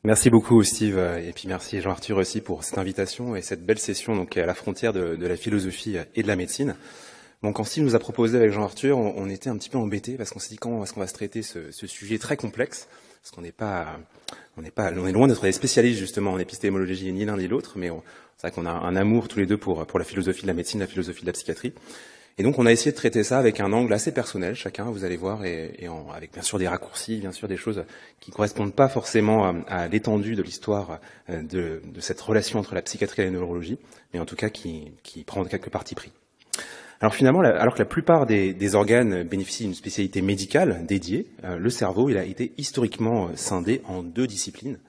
Merci beaucoup Steve, et puis merci Jean-Arthur aussi pour cette invitation et cette belle session donc à la frontière de la philosophie et de la médecine. Donc quand Steve nous a proposé avec Jean-Arthur, on était un petit peu embêtés parce qu'on s'est dit comment est-ce qu'on va se traiter ce sujet très complexe, parce qu'on on est loin d'être des spécialistes justement en épistémologie ni l'un ni l'autre, mais c'est vrai qu'on a un amour tous les deux pour la philosophie de la médecine, la philosophie de la psychiatrie. Et donc on a essayé de traiter ça avec un angle assez personnel, chacun, vous allez voir, avec bien sûr des raccourcis, bien sûr des choses qui correspondent pas forcément à l'étendue de l'histoire de cette relation entre la psychiatrie et la neurologie, mais en tout cas qui prend quelques partis pris. Alors finalement, alors que la plupart des organes bénéficient d'une spécialité médicale dédiée, le cerveau il a été historiquement scindé en deux disciplines,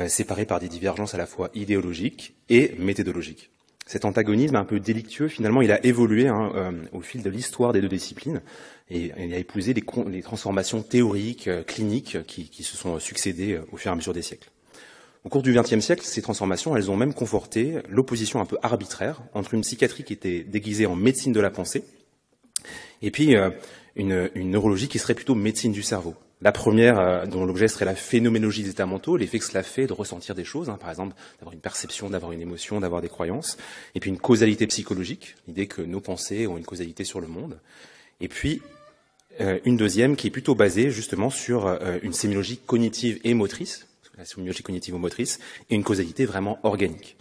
séparées par des divergences à la fois idéologiques et méthodologiques. Cet antagonisme un peu délictueux, finalement, il a évolué au fil de l'histoire des deux disciplines et il a épousé les transformations théoriques, cliniques qui se sont succédées au fur et à mesure des siècles. Au cours du XXe siècle, ces transformations, elles ont même conforté l'opposition un peu arbitraire entre une psychiatrie qui était déguisée en médecine de la pensée et puis une neurologie qui serait plutôt médecine du cerveau. La première, dont l'objet serait la phénoménologie des états mentaux, l'effet que cela fait de ressentir des choses, par exemple d'avoir une perception, d'avoir une émotion, d'avoir des croyances, et puis une causalité psychologique, l'idée que nos pensées ont une causalité sur le monde, et puis une deuxième qui est plutôt basée justement sur une sémiologie cognitive et motrice, la sémiologie cognitive ou motrice, et une causalité vraiment organique.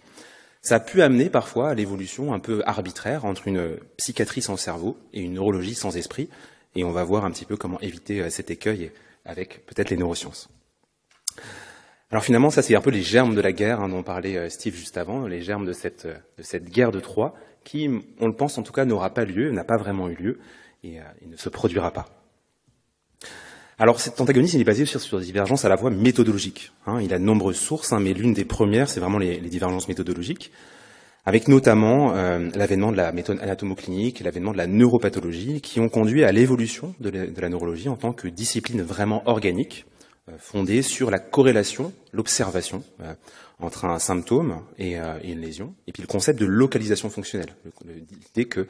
Ça a pu amener parfois à l'évolution un peu arbitraire entre une psychiatrie sans cerveau et une neurologie sans esprit, et on va voir un petit peu comment éviter cet écueil avec peut-être les neurosciences. Alors finalement, ça c'est un peu les germes de la guerre dont parlait Steve juste avant, les germes de cette guerre de Troie, qui, on le pense en tout cas, n'aura pas lieu, n'a pas vraiment eu lieu, et ne se produira pas. Alors cet antagonisme il est basé sur des divergences à la fois méthodologiques. Il a de nombreuses sources, mais l'une des premières, c'est vraiment les divergences méthodologiques, avec notamment l'avènement de la méthode anatomoclinique et l'avènement de la neuropathologie, qui ont conduit à l'évolution de la neurologie en tant que discipline vraiment organique, fondée sur la corrélation, l'observation entre un symptôme et une lésion, et puis le concept de localisation fonctionnelle, l'idée que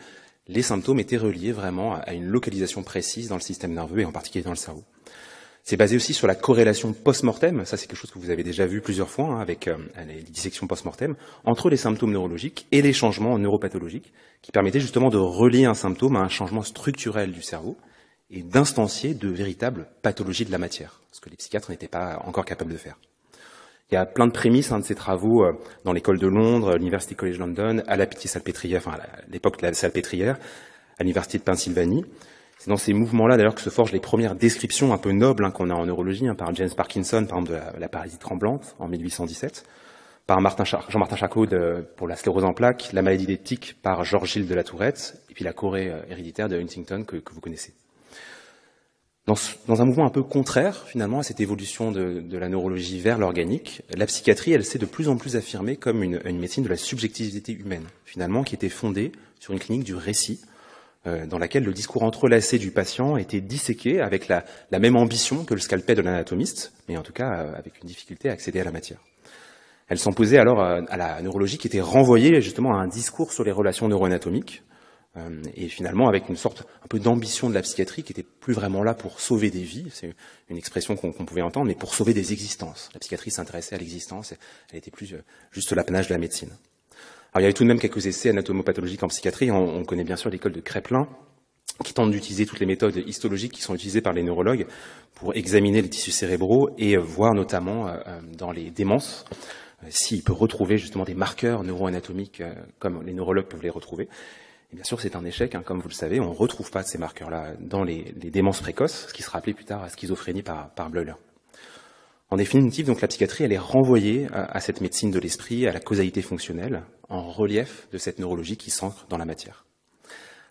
les symptômes étaient reliés vraiment à une localisation précise dans le système nerveux et en particulier dans le cerveau. C'est basé aussi sur la corrélation post-mortem, ça c'est quelque chose que vous avez déjà vu plusieurs fois avec les dissections post-mortem, entre les symptômes neurologiques et les changements neuropathologiques, qui permettaient justement de relier un symptôme à un changement structurel du cerveau et d'instancier de véritables pathologies de la matière, ce que les psychiatres n'étaient pas encore capables de faire. Il y a plein de prémices de ces travaux dans l'école de Londres, l'University College London, à la Pitié-Salpêtrière, enfin à l'époque de la Salpêtrière, à l'Université de Pennsylvanie. C'est dans ces mouvements-là d'ailleurs que se forgent les premières descriptions un peu nobles qu'on a en neurologie, par James Parkinson, par exemple de la paralysie tremblante en 1817, par Jean-Martin Charcot pour la sclérose en plaques, la maladie des tics par Georges-Gilles de la Tourette, et puis la chorée héréditaire de Huntington que vous connaissez. Dans un mouvement un peu contraire, finalement, à cette évolution de la neurologie vers l'organique, la psychiatrie, elle s'est de plus en plus affirmée comme une médecine de la subjectivité humaine, finalement, qui était fondée sur une clinique du récit, dans laquelle le discours entrelacé du patient était disséqué avec la même ambition que le scalpel de l'anatomiste, mais en tout cas avec une difficulté à accéder à la matière. Elle s'opposait alors à la neurologie qui était renvoyée justement à un discours sur les relations neuroanatomiques, et finalement avec une sorte un peu d'ambition de la psychiatrie qui était plus vraiment là pour sauver des vies, c'est une expression qu'on pouvait entendre, mais pour sauver des existences. La psychiatrie s'intéressait à l'existence, elle était plus juste l'apanage de la médecine. Alors il y avait tout de même quelques essais anatomopathologiques en psychiatrie, on connaît bien sûr l'école de Kraepelin, qui tente d'utiliser toutes les méthodes histologiques qui sont utilisées par les neurologues pour examiner les tissus cérébraux et voir notamment dans les démences s'il peut retrouver justement des marqueurs neuroanatomiques comme les neurologues peuvent les retrouver. Et bien sûr, c'est un échec, comme vous le savez, on ne retrouve pas ces marqueurs-là dans les démences précoces, ce qui sera appelé plus tard à schizophrénie par Bleuler. En définitive, donc la psychiatrie, elle est renvoyée à cette médecine de l'esprit, à la causalité fonctionnelle, en relief de cette neurologie qui s'ancre dans la matière.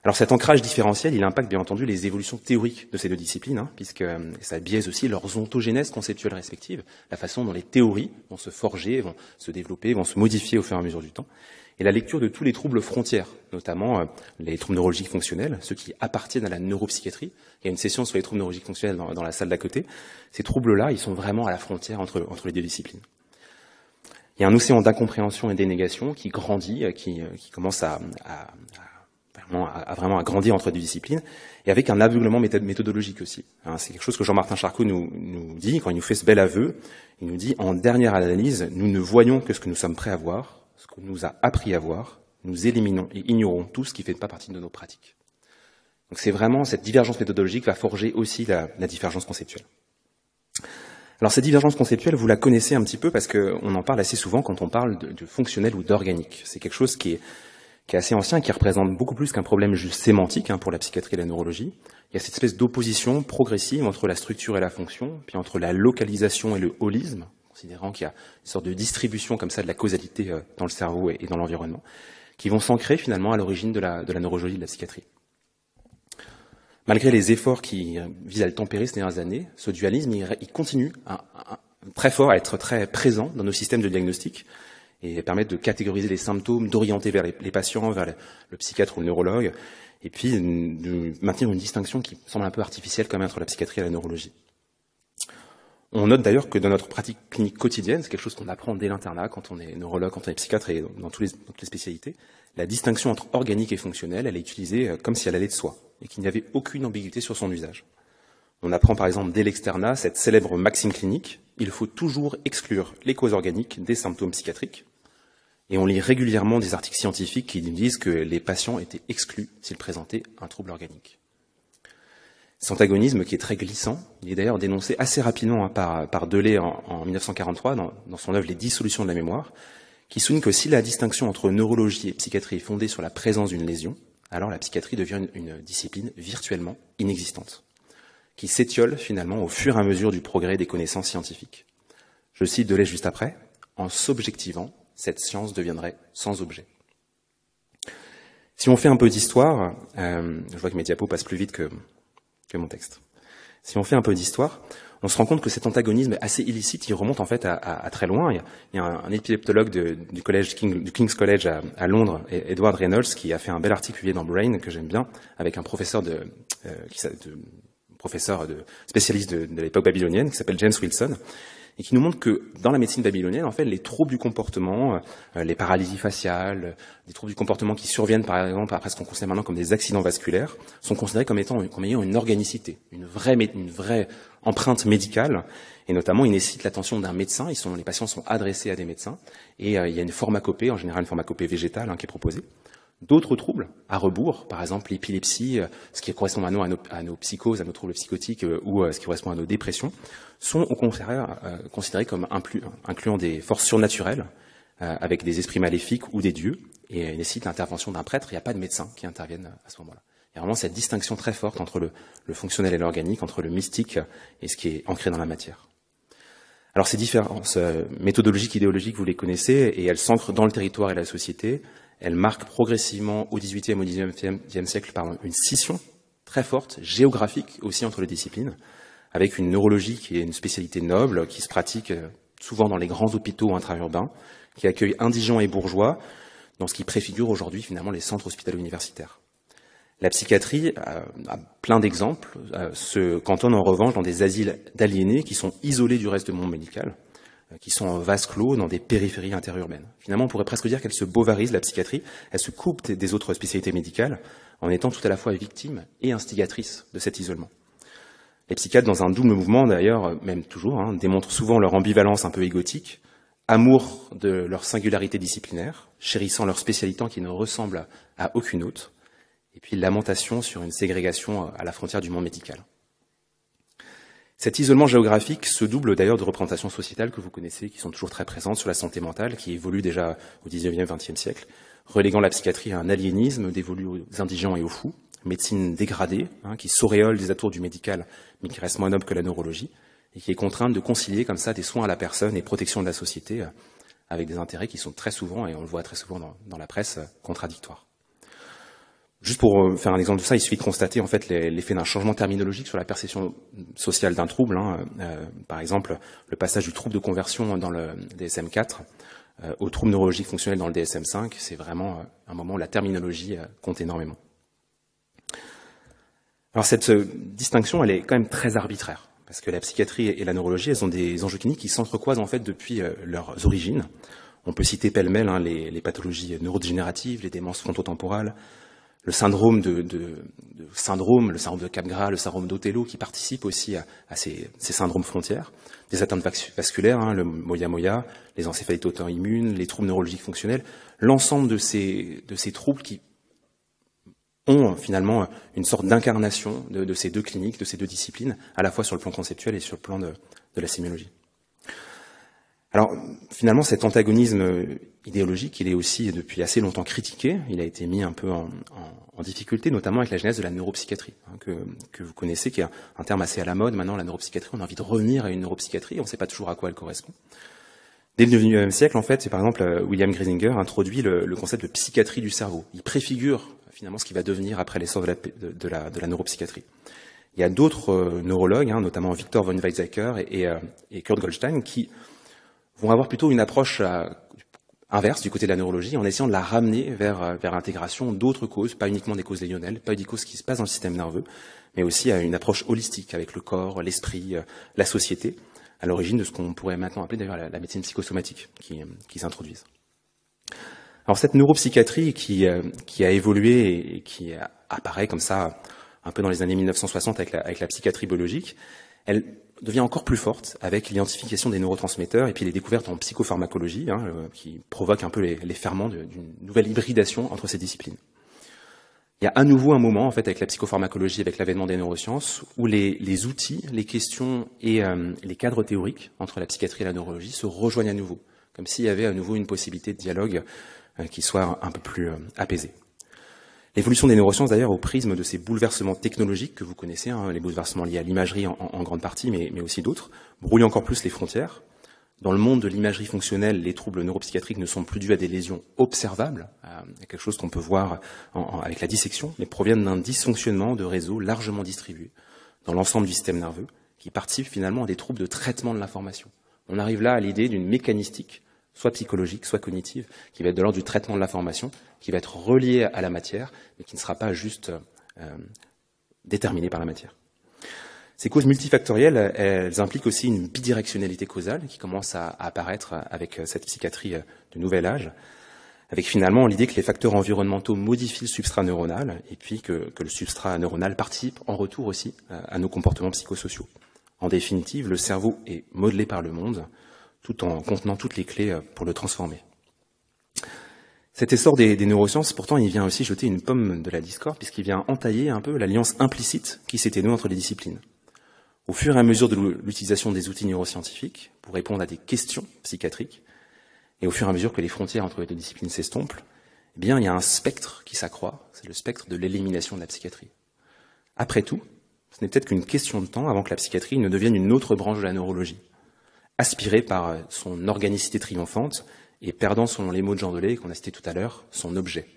Alors cet ancrage différentiel, il impacte bien entendu les évolutions théoriques de ces deux disciplines, puisque ça biaise aussi leurs ontogénèses conceptuelles respectives, la façon dont les théories vont se forger, vont se développer, vont se modifier au fur et à mesure du temps, et la lecture de tous les troubles frontières, notamment les troubles neurologiques fonctionnels, ceux qui appartiennent à la neuropsychiatrie. Il y a une session sur les troubles neurologiques fonctionnels dans la salle d'à côté. Ces troubles-là, ils sont vraiment à la frontière entre les deux disciplines. Il y a un océan d'incompréhension et d'énégation qui grandit, qui commence à a vraiment à grandir entre deux disciplines, et avec un aveuglement méthodologique aussi. C'est quelque chose que Jean-Martin Charcot nous dit, quand il nous fait ce bel aveu, il nous dit, en dernière analyse, nous ne voyons que ce que nous sommes prêts à voir, ce qu'on nous a appris à voir, nous éliminons et ignorons tout ce qui ne fait pas partie de nos pratiques. Donc c'est vraiment, cette divergence méthodologique va forger aussi la divergence conceptuelle. Alors cette divergence conceptuelle, vous la connaissez un petit peu parce qu'on en parle assez souvent quand on parle de fonctionnel ou d'organique. C'est quelque chose qui est assez ancien, qui représente beaucoup plus qu'un problème juste sémantique pour la psychiatrie et la neurologie. Il y a cette espèce d'opposition progressive entre la structure et la fonction, puis entre la localisation et le holisme, considérant qu'il y a une sorte de distribution comme ça de la causalité dans le cerveau et dans l'environnement, qui vont s'ancrer finalement à l'origine de la neurologie et de la psychiatrie. Malgré les efforts qui visent à le tempérer ces dernières années, ce dualisme, il continue très fort à être très présent dans nos systèmes de diagnostic et permettre de catégoriser les symptômes, d'orienter vers les patients, vers le psychiatre ou le neurologue, et puis de maintenir une distinction qui semble un peu artificielle quand même entre la psychiatrie et la neurologie. On note d'ailleurs que dans notre pratique clinique quotidienne, c'est quelque chose qu'on apprend dès l'internat, quand on est neurologue, quand on est psychiatre et dans toutes les spécialités, la distinction entre organique et fonctionnel, elle est utilisée comme si elle allait de soi, et qu'il n'y avait aucune ambiguïté sur son usage. On apprend par exemple dès l'externat cette célèbre maxime clinique, il faut toujours exclure les causes organiques des symptômes psychiatriques, et on lit régulièrement des articles scientifiques qui disent que les patients étaient exclus s'ils présentaient un trouble organique. Cet antagonisme qui est très glissant, il est d'ailleurs dénoncé assez rapidement par Delay en 1943 dans son œuvre Les 10 solutions de la mémoire, qui souligne que si la distinction entre neurologie et psychiatrie est fondée sur la présence d'une lésion, alors la psychiatrie devient une discipline virtuellement inexistante, qui s'étiole finalement au fur et à mesure du progrès des connaissances scientifiques. Je cite Delay juste après, « En s'objectivant, cette science deviendrait sans objet ». Si on fait un peu d'histoire, je vois que mes diapos passent plus vite que mon texte. Si on fait un peu d'histoire, on se rend compte que cet antagonisme assez illicite, il remonte en fait à très loin. Il y a un épileptologue du King's College à Londres, Edward Reynolds, qui a fait un bel article publié dans Brain, que j'aime bien, avec un professeur spécialiste de l'époque babylonienne, qui s'appelle James Wilson, et qui nous montre que dans la médecine babylonienne, en fait, les troubles du comportement, les paralysies faciales, des troubles du comportement qui surviennent, par exemple, après ce qu'on considère maintenant comme des accidents vasculaires, sont considérés comme ayant une organicité, une vraie empreinte médicale, et notamment, ils nécessitent l'attention d'un médecin. Les patients sont adressés à des médecins, et il y a une pharmacopée, en général une pharmacopée végétale, qui est proposée. D'autres troubles, à rebours, par exemple l'épilepsie, ce qui correspond à nos psychoses, à nos troubles psychotiques ou ce qui correspond à nos dépressions, sont au contraire considérés comme incluant des forces surnaturelles, avec des esprits maléfiques ou des dieux, et nécessitent l'intervention d'un prêtre. Il n'y a pas de médecin qui intervienne à ce moment-là. Il y a vraiment cette distinction très forte entre le fonctionnel et l'organique, entre le mystique et ce qui est ancré dans la matière. Alors ces différences méthodologiques, idéologiques, vous les connaissez, et elles s'ancrent dans le territoire et la société. Elle marque progressivement au XVIIIe au XIXe siècle par une scission très forte, géographique aussi entre les disciplines, avec une neurologie qui est une spécialité noble, qui se pratique souvent dans les grands hôpitaux intra-urbains, qui accueille indigents et bourgeois, dans ce qui préfigure aujourd'hui finalement les centres hospitalo-universitaires. La psychiatrie a plein d'exemples, se cantonne en revanche dans des asiles d'aliénés qui sont isolés du reste du monde médical, qui sont en vase clos dans des périphéries interurbaines. Finalement, on pourrait presque dire qu'elle se bovarise, la psychiatrie, elle se coupe des autres spécialités médicales en étant tout à la fois victime et instigatrice de cet isolement. Les psychiatres, dans un double mouvement d'ailleurs, même toujours, démontrent souvent leur ambivalence un peu égotique, amour de leur singularité disciplinaire, chérissant leur spécialité qui ne ressemble à aucune autre, et puis lamentation sur une ségrégation à la frontière du monde médical. Cet isolement géographique se double d'ailleurs de représentations sociétales que vous connaissez, qui sont toujours très présentes sur la santé mentale, qui évoluent déjà au XIXe, XXe siècle, reléguant la psychiatrie à un aliénisme dévolu aux indigents et aux fous, médecine dégradée, qui s'auréole des atours du médical, mais qui reste moins noble que la neurologie, et qui est contrainte de concilier comme ça des soins à la personne et protection de la société, avec des intérêts qui sont très souvent, et on le voit très souvent dans la presse, contradictoires. Juste pour faire un exemple de ça, il suffit de constater en fait l'effet d'un changement terminologique sur la perception sociale d'un trouble. Par exemple, le passage du trouble de conversion dans le DSM-4 au trouble neurologique fonctionnel dans le DSM-5, c'est vraiment un moment où la terminologie compte énormément. Alors cette distinction, elle est quand même très arbitraire, parce que la psychiatrie et la neurologie, elles ont des enjeux cliniques qui s'entrecroisent en fait depuis leurs origines. On peut citer pêle-mêle les pathologies neurodégénératives, les démences frontotemporales, le syndrome le syndrome de Capgras, le syndrome d'Othello, qui participent aussi à ces syndromes frontières, des atteintes vasculaires, hein, le moya-moya, les encéphalites auto-immunes, les troubles neurologiques fonctionnels, l'ensemble de ces troubles qui ont finalement une sorte d'incarnation de ces deux cliniques, de ces deux disciplines, à la fois sur le plan conceptuel et sur le plan de la sémiologie. Alors, finalement, cet antagonisme idéologique, il est aussi depuis assez longtemps critiqué. Il a été mis un peu en difficulté, notamment avec la genèse de la neuropsychiatrie, hein, que vous connaissez, qui est un terme assez à la mode. Maintenant, la neuropsychiatrie, on a envie de revenir à une neuropsychiatrie, on ne sait pas toujours à quoi elle correspond. Dès le 19e siècle, en fait, c'est par exemple William Griesinger introduit le concept de psychiatrie du cerveau. Il préfigure finalement ce qui va devenir après l'essor de la neuropsychiatrie. Il y a d'autres neurologues, hein, notamment Victor von Weizsäcker et Kurt Goldstein, qui vont avoir plutôt une approche inverse du côté de la neurologie, en essayant de la ramener vers l'intégration d'autres causes, pas uniquement des causes lésionnelles, pas des causes qui se passent dans le système nerveux, mais aussi à une approche holistique avec le corps, l'esprit, la société, à l'origine de ce qu'on pourrait maintenant appeler d'ailleurs la médecine psychosomatique qui s'introduise. Alors cette neuropsychiatrie qui a évolué et qui apparaît comme ça un peu dans les années 1960 avec la psychiatrie biologique, elle devient encore plus forte avec l'identification des neurotransmetteurs et puis les découvertes en psychopharmacologie, hein, qui provoquent un peu les ferments d'une nouvelle hybridation entre ces disciplines. Il y a à nouveau un moment, en fait, avec la psychopharmacologie, avec l'avènement des neurosciences, où les outils, les questions et les cadres théoriques entre la psychiatrie et la neurologie se rejoignent à nouveau, comme s'il y avait à nouveau une possibilité de dialogue qui soit un peu plus apaisée. L'évolution des neurosciences, d'ailleurs, au prisme de ces bouleversements technologiques que vous connaissez, hein, les bouleversements liés à l'imagerie en grande partie, mais aussi d'autres, brouillent encore plus les frontières. Dans le monde de l'imagerie fonctionnelle, les troubles neuropsychiatriques ne sont plus dus à des lésions observables, à quelque chose qu'on peut voir avec la dissection, mais proviennent d'un dysfonctionnement de réseaux largement distribués dans l'ensemble du système nerveux, qui participent finalement à des troubles de traitement de l'information. On arrive là à l'idée d'une mécanistique, soit psychologique, soit cognitive, qui va être de l'ordre du traitement de l'information, qui va être reliée à la matière, mais qui ne sera pas juste déterminée par la matière. Ces causes multifactorielles, elles impliquent aussi une bidirectionnalité causale qui commence à apparaître avec cette psychiatrie de nouvel âge, avec finalement l'idée que les facteurs environnementaux modifient le substrat neuronal et puis que le substrat neuronal participe en retour aussi à nos comportements psychosociaux. En définitive, le cerveau est modelé par le monde tout en contenant toutes les clés pour le transformer. Cet essor des neurosciences, pourtant, il vient aussi jeter une pomme de la discorde puisqu'il vient entailler un peu l'alliance implicite qui s'était nouée entre les disciplines. Au fur et à mesure de l'utilisation des outils neuroscientifiques pour répondre à des questions psychiatriques, et au fur et à mesure que les frontières entre les deux disciplines s'estompent, eh bien, il y a un spectre qui s'accroît, c'est le spectre de l'élimination de la psychiatrie. Après tout, ce n'est peut-être qu'une question de temps avant que la psychiatrie ne devienne une autre branche de la neurologie, aspirée par son organicité triomphante et perdant, selon les mots de Jean Delay, qu'on a cité tout à l'heure, son objet.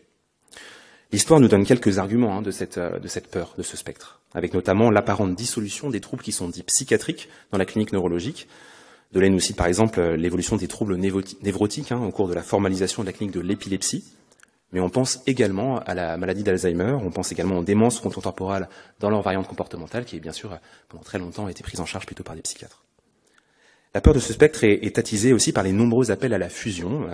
L'histoire nous donne quelques arguments de cette peur, de ce spectre, avec notamment l'apparente dissolution des troubles qui sont dits psychiatriques dans la clinique neurologique. Delay nous cite par exemple l'évolution des troubles névrotiques au cours de la formalisation de la clinique de l'épilepsie, mais on pense également à la maladie d'Alzheimer, on pense également aux démences frontotemporales dans leur variante comportementale, qui bien sûr pendant très longtemps a été prise en charge plutôt par des psychiatres. La peur de ce spectre est attisée aussi par les nombreux appels à la fusion,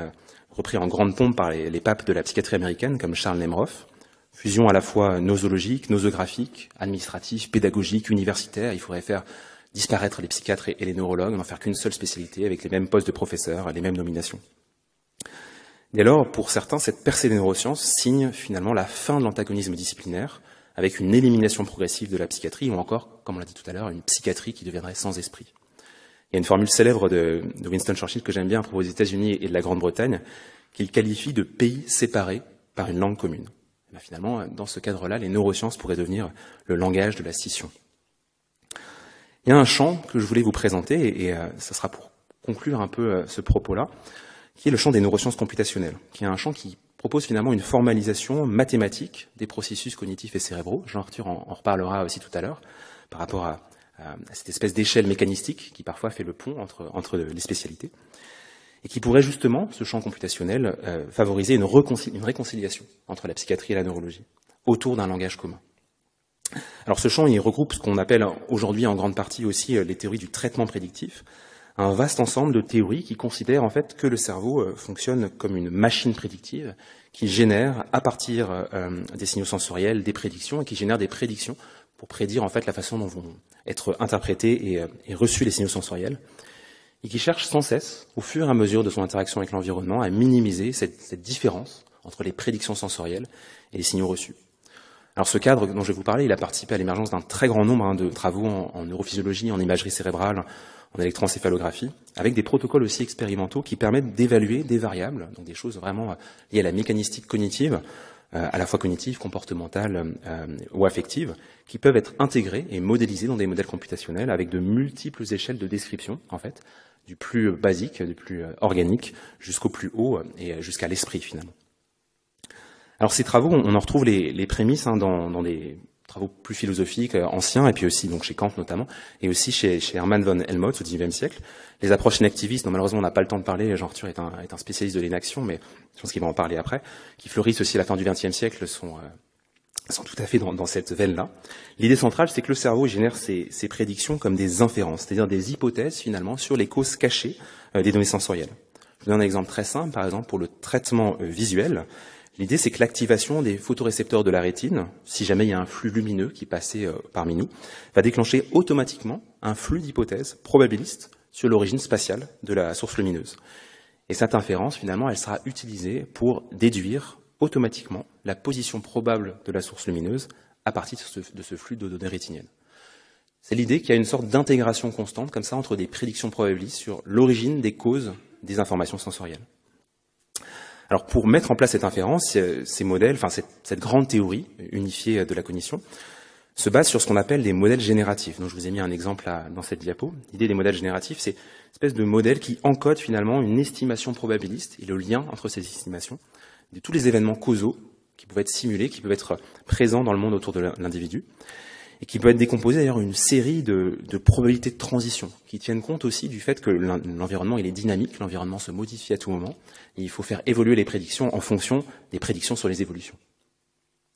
repris en grande pompe par les papes de la psychiatrie américaine comme Charles Nemroff. Fusion à la fois nosologique, nosographique, administrative, pédagogique, universitaire. Il faudrait faire disparaître les psychiatres et les neurologues, n'en faire qu'une seule spécialité avec les mêmes postes de professeurs, les mêmes nominations. Dès lors, pour certains, cette percée des neurosciences signe finalement la fin de l'antagonisme disciplinaire avec une élimination progressive de la psychiatrie ou encore, comme on l'a dit tout à l'heure, une psychiatrie qui deviendrait sans esprit. Il y a une formule célèbre de Winston Churchill que j'aime bien à propos des États-Unis et de la Grande-Bretagne, qu'il qualifie de pays séparés par une langue commune. Et bien finalement, dans ce cadre-là, les neurosciences pourraient devenir le langage de la scission. Il y a un champ que je voulais vous présenter, et ça sera pour conclure un peu ce propos-là, qui est le champ des neurosciences computationnelles, qui est un champ qui propose finalement une formalisation mathématique des processus cognitifs et cérébraux. Jean-Arthur en reparlera aussi tout à l'heure, par rapport à cette espèce d'échelle mécanistique qui parfois fait le pont entre les spécialités, et qui pourrait justement, ce champ computationnel, favoriser une réconciliation entre la psychiatrie et la neurologie, autour d'un langage commun. Alors ce champ, il regroupe ce qu'on appelle aujourd'hui en grande partie aussi les théories du traitement prédictif, un vaste ensemble de théories qui considèrent en fait que le cerveau fonctionne comme une machine prédictive qui génère à partir des signaux sensoriels des prédictions et qui génère des prédictions pour prédire en fait la façon dont vont être interprétés et reçus les signaux sensoriels, et qui cherche sans cesse, au fur et à mesure de son interaction avec l'environnement, à minimiser cette différence entre les prédictions sensorielles et les signaux reçus. Alors ce cadre dont je vais vous parler, il a participé à l'émergence d'un très grand nombre de travaux en neurophysiologie, en imagerie cérébrale, en électroencéphalographie, avec des protocoles aussi expérimentaux qui permettent d'évaluer des variables, donc des choses vraiment liées à la mécanistique cognitive, à la fois cognitive, comportementale ou affective, qui peuvent être intégrées et modélisées dans des modèles computationnels avec de multiples échelles de description, en fait, du plus basique, du plus organique, jusqu'au plus haut et jusqu'à l'esprit, finalement. Alors ces travaux, on en retrouve les prémices dans des travaux plus philosophiques, anciens, et puis aussi donc chez Kant notamment, et aussi chez Hermann von Helmholtz au XIXe siècle. Les approches inactivistes, dont malheureusement on n'a pas le temps de parler, Jean-Arthur est un spécialiste de l'inaction, mais je pense qu'il va en parler après, qui fleurissent aussi à la fin du XXe siècle, sont tout à fait dans cette veine-là. L'idée centrale, c'est que le cerveau génère ses prédictions comme des inférences, c'est-à-dire des hypothèses finalement sur les causes cachées des données sensorielles. Je vous donne un exemple très simple, par exemple pour le traitement visuel. L'idée, c'est que l'activation des photorécepteurs de la rétine, si jamais il y a un flux lumineux qui passait parmi nous, va déclencher automatiquement un flux d'hypothèses probabilistes sur l'origine spatiale de la source lumineuse. Et cette inférence, finalement, elle sera utilisée pour déduire automatiquement la position probable de la source lumineuse à partir de ce flux de données rétiniennes. C'est l'idée qu'il y a une sorte d'intégration constante, comme ça, entre des prédictions probabilistes sur l'origine des causes des informations sensorielles. Alors pour mettre en place cette inférence, ces modèles, enfin cette grande théorie unifiée de la cognition, se base sur ce qu'on appelle des modèles génératifs. Donc je vous ai mis un exemple là, dans cette diapo. L'idée des modèles génératifs, c'est une espèce de modèle qui encode finalement une estimation probabiliste et le lien entre ces estimations de tous les événements causaux qui peuvent être simulés, qui peuvent être présents dans le monde autour de l'individu, et qui peut être décomposé d'ailleurs en une série de probabilités de transition, qui tiennent compte aussi du fait que l'environnement il est dynamique, l'environnement se modifie à tout moment, et il faut faire évoluer les prédictions en fonction des prédictions sur les évolutions.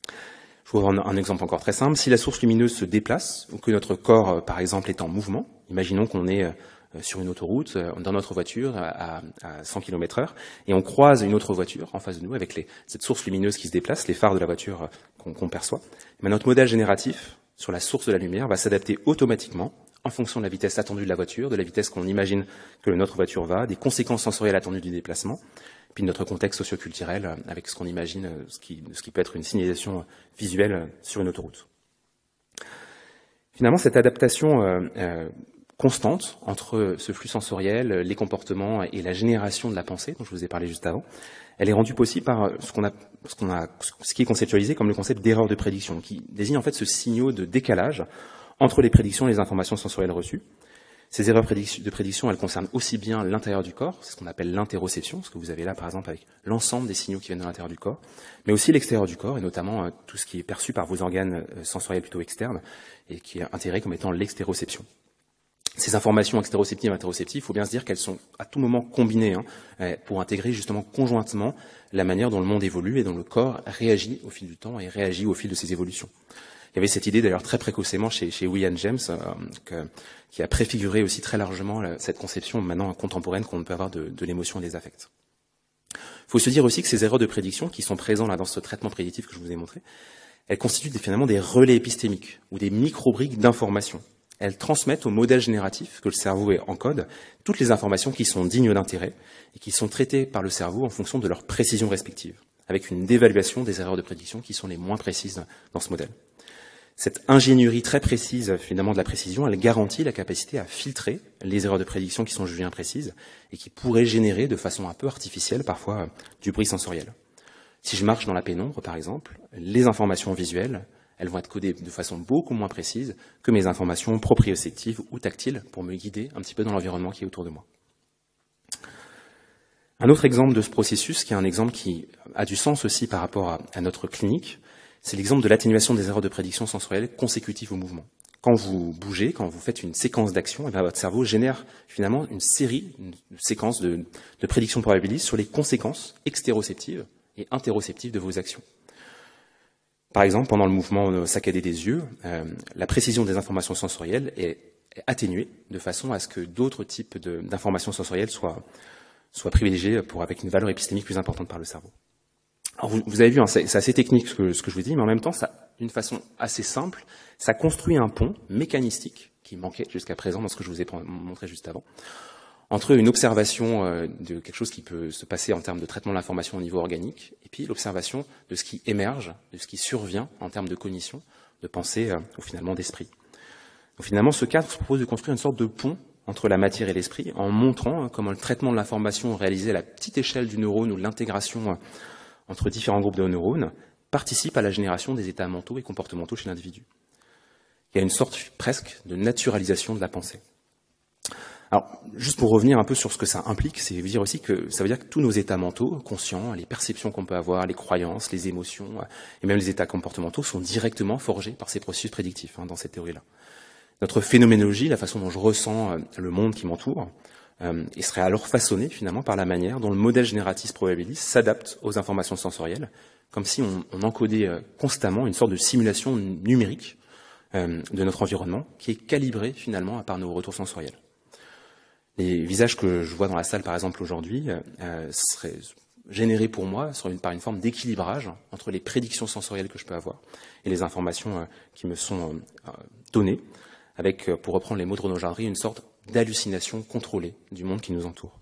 Je vous donne un exemple encore très simple. Si la source lumineuse se déplace, ou que notre corps, par exemple, est en mouvement, imaginons qu'on est sur une autoroute, dans notre voiture, à 100 km/h, et on croise une autre voiture en face de nous, avec cette source lumineuse qui se déplace, les phares de la voiture qu'on perçoit, mais notre modèle génératif, sur la source de la lumière, va s'adapter automatiquement en fonction de la vitesse attendue de la voiture, de la vitesse qu'on imagine que notre voiture va, des conséquences sensorielles attendues du déplacement, puis de notre contexte socio-culturel avec ce qu'on imagine, ce qui peut être une signalisation visuelle sur une autoroute. Finalement, cette adaptation constante entre ce flux sensoriel, les comportements et la génération de la pensée, dont je vous ai parlé juste avant, elle est rendue possible par ce qui est conceptualisé comme le concept d'erreur de prédiction, qui désigne en fait ce signal de décalage entre les prédictions et les informations sensorielles reçues. Ces erreurs de prédiction, elles concernent aussi bien l'intérieur du corps, c'est ce qu'on appelle l'interoception, ce que vous avez là par exemple avec l'ensemble des signaux qui viennent de l'intérieur du corps, mais aussi l'extérieur du corps, et notamment tout ce qui est perçu par vos organes sensoriels plutôt externes, et qui est intégré comme étant l'extéroception. Ces informations extéroceptives et interroceptives, il faut bien se dire qu'elles sont à tout moment combinées pour intégrer justement conjointement la manière dont le monde évolue et dont le corps réagit au fil du temps et réagit au fil de ses évolutions. Il y avait cette idée d'ailleurs très précocement chez William James qui a préfiguré aussi très largement cette conception maintenant contemporaine qu'on peut avoir de l'émotion et des affects. Il faut se dire aussi que ces erreurs de prédiction qui sont présentes là dans ce traitement prédictif que je vous ai montré, elles constituent finalement des relais épistémiques ou des micro-briques d'information. Elles transmettent au modèle génératif que le cerveau encode toutes les informations qui sont dignes d'intérêt et qui sont traitées par le cerveau en fonction de leur précision respective, avec une dévaluation des erreurs de prédiction qui sont les moins précises dans ce modèle. Cette ingénierie très précise, finalement, de la précision, elle garantit la capacité à filtrer les erreurs de prédiction qui sont jugées imprécises et qui pourraient générer de façon un peu artificielle, parfois, du bruit sensoriel. Si je marche dans la pénombre, par exemple, les informations visuelles, elles vont être codées de façon beaucoup moins précise que mes informations proprioceptives ou tactiles pour me guider un petit peu dans l'environnement qui est autour de moi. Un autre exemple de ce processus, qui est un exemple qui a du sens aussi par rapport à notre clinique, c'est l'exemple de l'atténuation des erreurs de prédiction sensorielle consécutives au mouvement. Quand vous bougez, quand vous faites une séquence d'actions, votre cerveau génère finalement une séquence de prédictions probabilistes sur les conséquences extéroceptives et interoceptives de vos actions. Par exemple, pendant le mouvement saccadé des yeux, la précision des informations sensorielles est atténuée, de façon à ce que d'autres types d'informations sensorielles soient privilégiées avec une valeur épistémique plus importante par le cerveau. Alors vous avez vu, hein, c'est assez technique ce que je vous dis, mais en même temps, d'une façon assez simple, ça construit un pont mécanistique qui manquait jusqu'à présent dans ce que je vous ai montré juste avant, entre une observation de quelque chose qui peut se passer en termes de traitement de l'information au niveau organique, et puis l'observation de ce qui émerge, de ce qui survient en termes de cognition, de pensée ou finalement d'esprit. Donc finalement, ce cadre se propose de construire une sorte de pont entre la matière et l'esprit, en montrant comment le traitement de l'information réalisé à la petite échelle du neurone ou l'intégration entre différents groupes de neurones participe à la génération des états mentaux et comportementaux chez l'individu. Il y a une sorte presque de naturalisation de la pensée. Alors, juste pour revenir un peu sur ce que ça implique, c'est dire aussi que ça veut dire que tous nos états mentaux, conscients, les perceptions qu'on peut avoir, les croyances, les émotions, et même les états comportementaux sont directement forgés par ces processus prédictifs dans cette théorie-là. Notre phénoménologie, la façon dont je ressens le monde qui m'entoure, et serait alors façonnée finalement par la manière dont le modèle génératiste probabiliste s'adapte aux informations sensorielles, comme si on encodait constamment une sorte de simulation numérique de notre environnement qui est calibrée finalement par nos retours sensoriels. Les visages que je vois dans la salle, par exemple, aujourd'hui, seraient générés pour moi par une forme d'équilibrage entre les prédictions sensorielles que je peux avoir et les informations qui me sont données, avec, pour reprendre les mots de Renaud Jarry, une sorte d'hallucination contrôlée du monde qui nous entoure.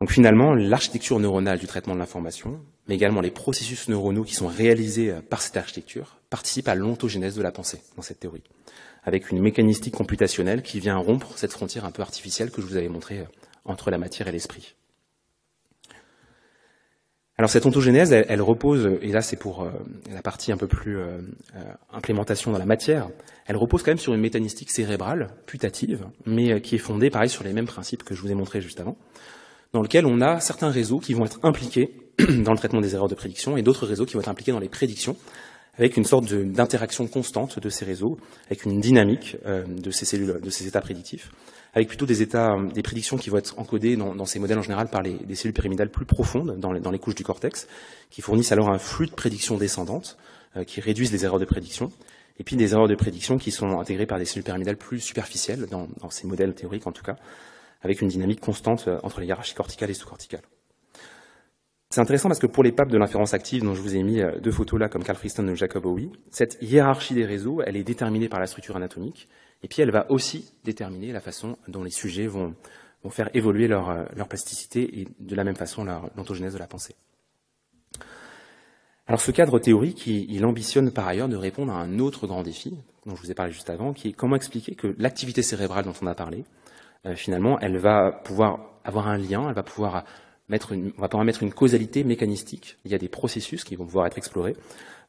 Donc finalement, l'architecture neuronale du traitement de l'information, mais également les processus neuronaux qui sont réalisés par cette architecture, participent à l'ontogénèse de la pensée dans cette théorie, avec une mécanistique computationnelle qui vient rompre cette frontière un peu artificielle que je vous avais montrée entre la matière et l'esprit. Alors cette ontogénèse, elle repose, et là c'est pour la partie un peu plus implémentation dans la matière, elle repose quand même sur une mécanistique cérébrale, putative, mais qui est fondée pareil sur les mêmes principes que je vous ai montrés juste avant, dans lequel on a certains réseaux qui vont être impliqués dans le traitement des erreurs de prédiction et d'autres réseaux qui vont être impliqués dans les prédictions, avec une sorte d'interaction constante de ces réseaux, avec une dynamique de ces cellules, de ces états prédictifs, avec plutôt des prédictions qui vont être encodées dans ces modèles en général par des cellules pyramidales plus profondes dans les couches du cortex, qui fournissent alors un flux de prédictions descendantes, qui réduisent les erreurs de prédiction, et puis des erreurs de prédiction qui sont intégrées par des cellules pyramidales plus superficielles, dans ces modèles théoriques en tout cas, avec une dynamique constante entre les hiérarchies corticales et sous-corticales. C'est intéressant parce que pour les papes de l'inférence active, dont je vous ai mis deux photos là, comme Carl Friston ou Jacob Howie, cette hiérarchie des réseaux, elle est déterminée par la structure anatomique, et puis elle va aussi déterminer la façon dont les sujets vont faire évoluer leur plasticité et de la même façon l'ontogénèse de la pensée. Alors ce cadre théorique, il ambitionne par ailleurs de répondre à un autre grand défi, dont je vous ai parlé juste avant, qui est comment expliquer que l'activité cérébrale dont on a parlé, finalement, elle va pouvoir avoir un lien, elle va pouvoir on va pouvoir mettre une causalité mécanistique. Il y a des processus qui vont pouvoir être explorés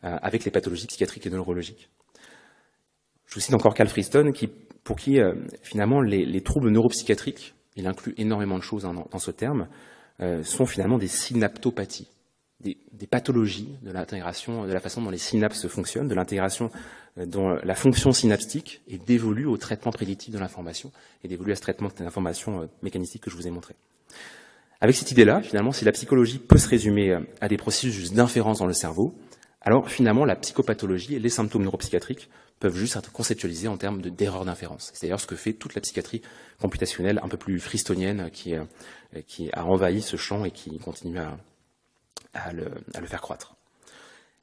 avec les pathologies psychiatriques et neurologiques. Je vous cite encore Carl Friston, pour qui finalement les troubles neuropsychiatriques, il inclut énormément de choses dans ce terme, sont finalement des synaptopathies, des pathologies de l'intégration, de la façon dont les synapses fonctionnent, de l'intégration dont la fonction synaptique est dévolue au traitement prédictif de l'information et dévolue à ce traitement de l'information mécanistique que je vous ai montré. Avec cette idée-là, finalement, si la psychologie peut se résumer à des processus d'inférence dans le cerveau, alors finalement la psychopathologie et les symptômes neuropsychiatriques peuvent juste être conceptualisés en termes d'erreur d'inférence. C'est d'ailleurs ce que fait toute la psychiatrie computationnelle un peu plus fristonienne qui a envahi ce champ et qui continue à le faire croître.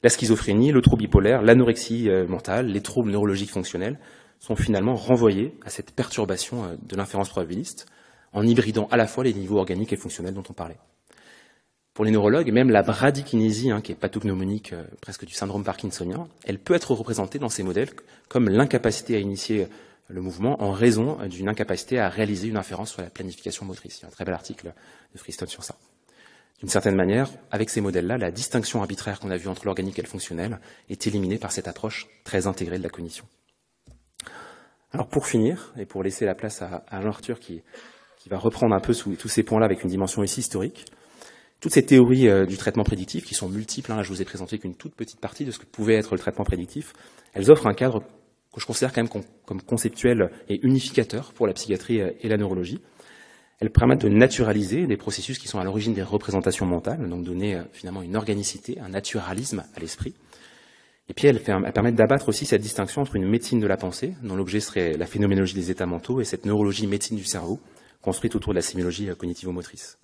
La schizophrénie, le trouble bipolaire, l'anorexie mentale, les troubles neurologiques fonctionnels sont finalement renvoyés à cette perturbation de l'inférence probabiliste, en hybridant à la fois les niveaux organiques et fonctionnels dont on parlait. Pour les neurologues, même la bradykinésie, qui est pathognomonique presque du syndrome parkinsonien, elle peut être représentée dans ces modèles comme l'incapacité à initier le mouvement en raison d'une incapacité à réaliser une inférence sur la planification motrice. Il y a un très bel article de Friston sur ça. D'une certaine manière, avec ces modèles-là, la distinction arbitraire qu'on a vue entre l'organique et le fonctionnel est éliminée par cette approche très intégrée de la cognition. Alors pour finir, et pour laisser la place à Jean-Arthur qui va reprendre un peu tous ces points-là avec une dimension ici historique. Toutes ces théories du traitement prédictif, qui sont multiples, là je vous ai présenté qu'une toute petite partie de ce que pouvait être le traitement prédictif, elles offrent un cadre que je considère quand même comme conceptuel et unificateur pour la psychiatrie et la neurologie. Elles permettent de naturaliser des processus qui sont à l'origine des représentations mentales, donc donner finalement une organicité, un naturalisme à l'esprit. Et puis elle permet d'abattre aussi cette distinction entre une médecine de la pensée, dont l'objet serait la phénoménologie des états mentaux, et cette neurologie médecine du cerveau, construite autour de la sémiologie cognitivo-motrice.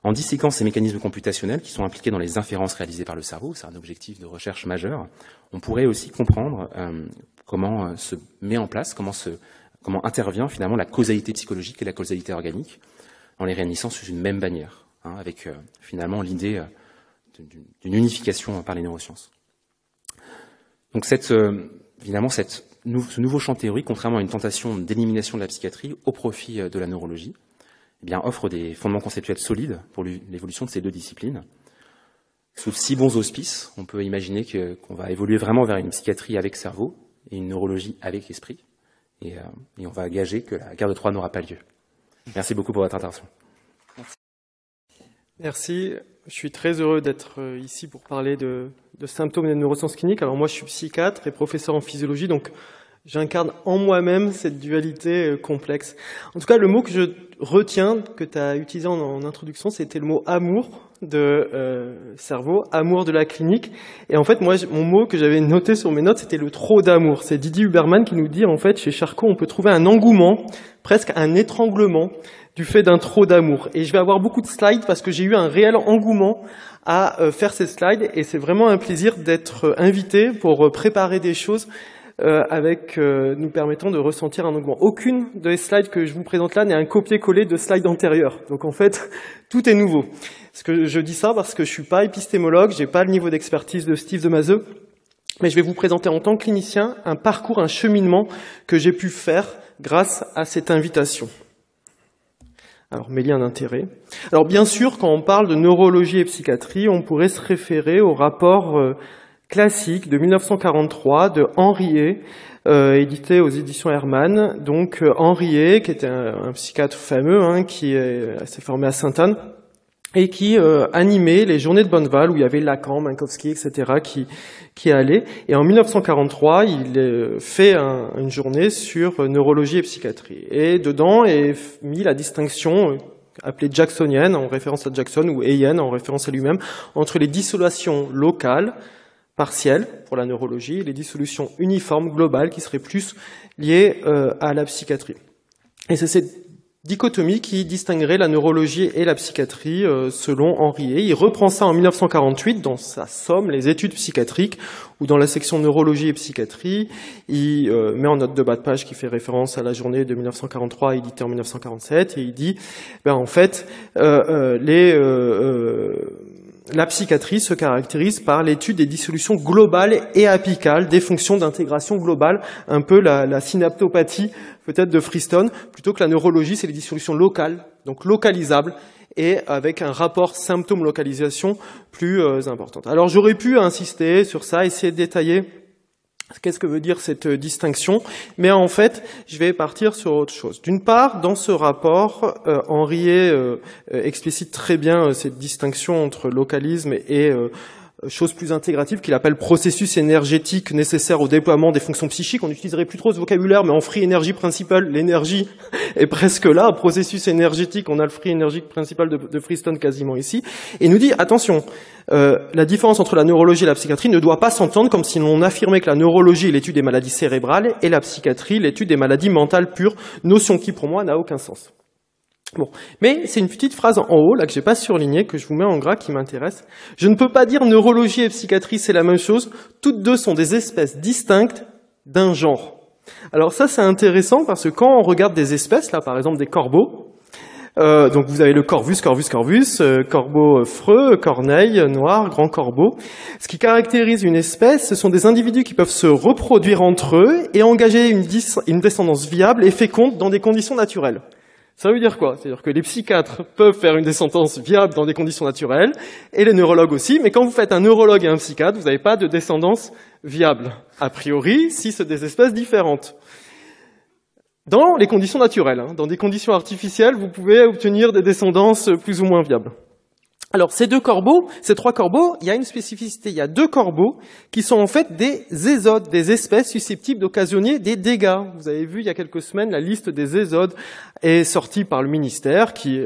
En disséquant ces mécanismes computationnels qui sont impliqués dans les inférences réalisées par le cerveau, c'est un objectif de recherche majeur, on pourrait aussi comprendre comment se met en place, comment intervient finalement la causalité psychologique et la causalité organique en les réunissant sous une même bannière, avec finalement l'idée d'une unification par les neurosciences. Donc finalement, ce nouveau champ théorique, contrairement à une tentation d'élimination de la psychiatrie au profit de la neurologie, eh bien, offre des fondements conceptuels solides pour l'évolution de ces deux disciplines. Sous si bons auspices, on peut imaginer qu'on va évoluer vraiment vers une psychiatrie avec cerveau et une neurologie avec esprit, et on va gager que la guerre de Troie n'aura pas lieu. Merci beaucoup pour votre attention. Merci. Je suis très heureux d'être ici pour parler de symptômes des neurosciences cliniques. Alors moi, je suis psychiatre et professeur en physiologie, donc j'incarne en moi-même cette dualité complexe. En tout cas, le mot que je retiens, que tu as utilisé en introduction, c'était le mot amour de cerveau, amour de la clinique. Et en fait, moi, mon mot que j'avais noté sur mes notes, c'était le trop d'amour. C'est Didier Huberman qui nous dit, en fait, chez Charcot, on peut trouver un engouement, presque un étranglement, du fait d'un trop d'amour. Et je vais avoir beaucoup de slides parce que j'ai eu un réel engouement à faire ces slides, et c'est vraiment un plaisir d'être invité pour préparer des choses nous permettant de ressentir un engouement. Aucune des slides que je vous présente là n'est un copier-coller de slides antérieurs. Donc en fait, tout est nouveau. Je dis ça parce que je suis pas épistémologue, j'ai pas le niveau d'expertise de Steve de Mazeux, mais je vais vous présenter en tant que clinicien un parcours, un cheminement que j'ai pu faire grâce à cette invitation. Alors, mes liens d'intérêt. Alors, bien sûr, quand on parle de neurologie et psychiatrie, on pourrait se référer au rapport classique de 1943 de Henriet, édité aux éditions Hermann. Donc, Henriet, qui était un psychiatre fameux, qui s'est formé à Sainte-Anne, et qui animait les journées de Bonneval, où il y avait Lacan, Minkowski, etc., qui allaient. Et en 1943, il fait une journée sur neurologie et psychiatrie. Et dedans est mis la distinction appelée jacksonienne, en référence à Jackson, ou Hayen, en référence à lui-même, entre les dissolutions locales, partielles, pour la neurologie, et les dissolutions uniformes, globales, qui seraient plus liées à la psychiatrie. Et c'est cette dichotomie qui distinguerait la neurologie et la psychiatrie selon Henriet. Il reprend ça en 1948 dans sa somme, les études psychiatriques, où dans la section neurologie et psychiatrie, il met en note de bas de page qui fait référence à la journée de 1943 éditée en 1947, et il dit, en fait, la psychiatrie se caractérise par l'étude des dissolutions globales et apicales, des fonctions d'intégration globale, un peu la synaptopathie peut-être de Friston, plutôt que la neurologie, c'est les dissolutions locales, donc localisables, et avec un rapport symptôme-localisation plus important. Alors j'aurais pu insister sur ça, essayer de détailler qu'est-ce que veut dire cette distinction, mais en fait, je vais partir sur autre chose. D'une part, dans ce rapport, Henriet explicite très bien cette distinction entre localisme et chose plus intégrative qu'il appelle processus énergétique nécessaire au déploiement des fonctions psychiques. On n'utiliserait plus trop ce vocabulaire, mais en free energy principle, l'énergie est presque là. Processus énergétique, on a le free energy principle de Friston quasiment ici. Et il nous dit, attention, la différence entre la neurologie et la psychiatrie ne doit pas s'entendre comme si l'on affirmait que la neurologie est l'étude des maladies cérébrales et la psychiatrie l'étude des maladies mentales pures, notion qui pour moi n'a aucun sens. Bon, mais c'est une petite phrase en haut, là, que j'ai pas surlignée, que je vous mets en gras, qui m'intéresse. Je ne peux pas dire neurologie et psychiatrie, c'est la même chose. Toutes deux sont des espèces distinctes d'un genre. Alors ça, c'est intéressant parce que quand on regarde des espèces, là, par exemple des corbeaux, donc vous avez le corvus, corbeau freux, corneille, noir, grand corbeau. Ce qui caractérise une espèce, ce sont des individus qui peuvent se reproduire entre eux et engager une descendance viable et féconde dans des conditions naturelles. Ça veut dire quoi? C'est-à-dire que les psychiatres peuvent faire une descendance viable dans des conditions naturelles, et les neurologues aussi, mais quand vous faites un neurologue et un psychiatre, vous n'avez pas de descendance viable. A priori, si c'est des espèces différentes. Dans les conditions naturelles, dans des conditions artificielles, vous pouvez obtenir des descendances plus ou moins viables. Alors, ces trois corbeaux, il y a une spécificité. Il y a 2 corbeaux qui sont en fait des ésodes, des espèces susceptibles d'occasionner des dégâts. Vous avez vu il y a quelques semaines, la liste des ésodes est sortie par le ministère qui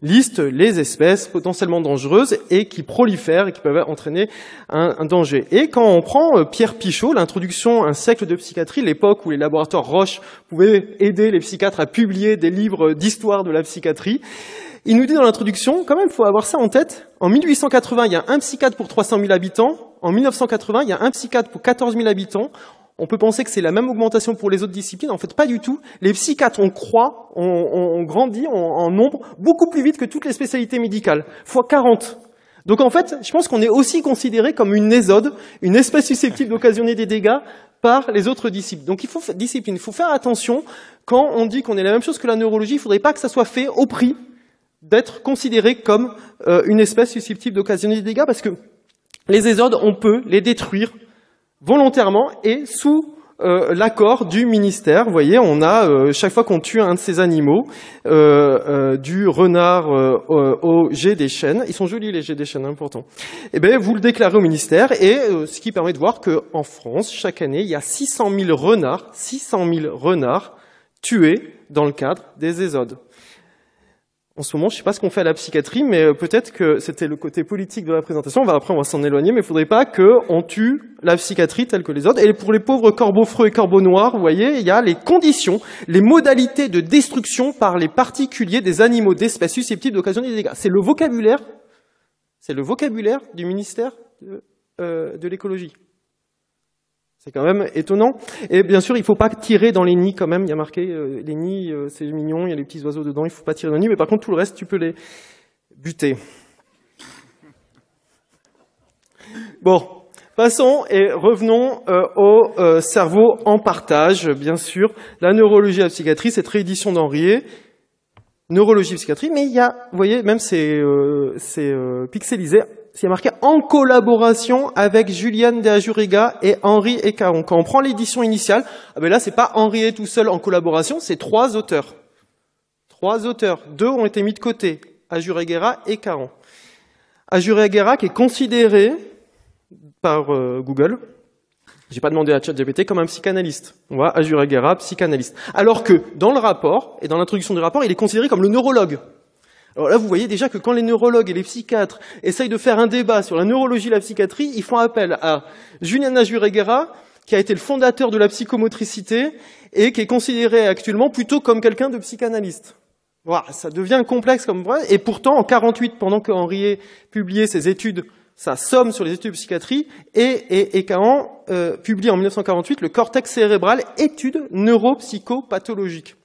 liste les espèces potentiellement dangereuses et qui prolifèrent et qui peuvent entraîner un danger. Et quand on prend Pierre Pichot, l'introduction à un siècle de psychiatrie, l'époque où les laboratoires Roche pouvaient aider les psychiatres à publier des livres d'histoire de la psychiatrie, il nous dit dans l'introduction, quand même, il faut avoir ça en tête, en 1880, il y a un psychiatre pour 300 000 habitants, en 1980, il y a un psychiatre pour 14 000 habitants. On peut penser que c'est la même augmentation pour les autres disciplines, en fait pas du tout. Les psychiatres, on grandit en nombre beaucoup plus vite que toutes les spécialités médicales, fois 40. Donc en fait, je pense qu'on est aussi considéré comme une ésode, une espèce susceptible d'occasionner des dégâts par les autres disciplines. Donc il faut faire attention, quand on dit qu'on est la même chose que la neurologie, il ne faudrait pas que ça soit fait au prix d'être considéré comme une espèce susceptible d'occasionner des dégâts, parce que les ésodes, on peut les détruire volontairement et sous l'accord du ministère. Vous voyez, on a, chaque fois qu'on tue un de ces animaux, du renard au jet des chênes, ils sont jolis les jets des chênes, pourtant, eh bien, vous le déclarez au ministère, et ce qui permet de voir qu'en France, chaque année, il y a 600 000 renards tués dans le cadre des ésodes. En ce moment, je ne sais pas ce qu'on fait à la psychiatrie, mais peut-être que c'était le côté politique de la présentation. Après, on va s'en éloigner, mais il ne faudrait pas qu'on tue la psychiatrie telle que les autres. Et pour les pauvres corbeaux freux et corbeaux noirs, vous voyez, il y a les conditions, les modalités de destruction par les particuliers des animaux d'espèces susceptibles d'occasionner des dégâts. C'est le vocabulaire du ministère de l'écologie. C'est quand même étonnant. Et bien sûr, il ne faut pas tirer dans les nids quand même. Il y a marqué, les nids, c'est mignon, il y a les petits oiseaux dedans, il ne faut pas tirer dans les nids. Mais par contre, tout le reste, tu peux les buter. Bon, passons et revenons au cerveau en partage, bien sûr. La neurologie et la psychiatrie, cette réédition d'Henriet. Neurologie et psychiatrie, mais il y a, vous voyez, même c'est pixelisé. C'est marqué en collaboration avec Juliane de Ajurega et Henri Écaron. Quand on prend l'édition initiale, ah ben là, c'est pas Henriet tout seul en collaboration, c'est 3 auteurs. 3 auteurs. 2 ont été mis de côté. Ajurega et Écaron. Ajurega qui est considéré par Google, j'ai pas demandé à ChatGPT, comme un psychanalyste. On voit Ajurega, psychanalyste. Alors que dans le rapport, et dans l'introduction du rapport, il est considéré comme le neurologue. Alors là, vous voyez déjà que quand les neurologues et les psychiatres essayent de faire un débat sur la neurologie et la psychiatrie, ils font appel à Julian Ajurega, qui a été le fondateur de la psychomotricité et qui est considéré actuellement plutôt comme quelqu'un de psychanalyste. Voilà, ça devient complexe comme vrai. Et pourtant, en 48, pendant que Henriet publiait ses études, sa somme sur les études de psychiatrie, et Cahan publie en 1948 le cortex cérébral, études neuropsychopathologiques.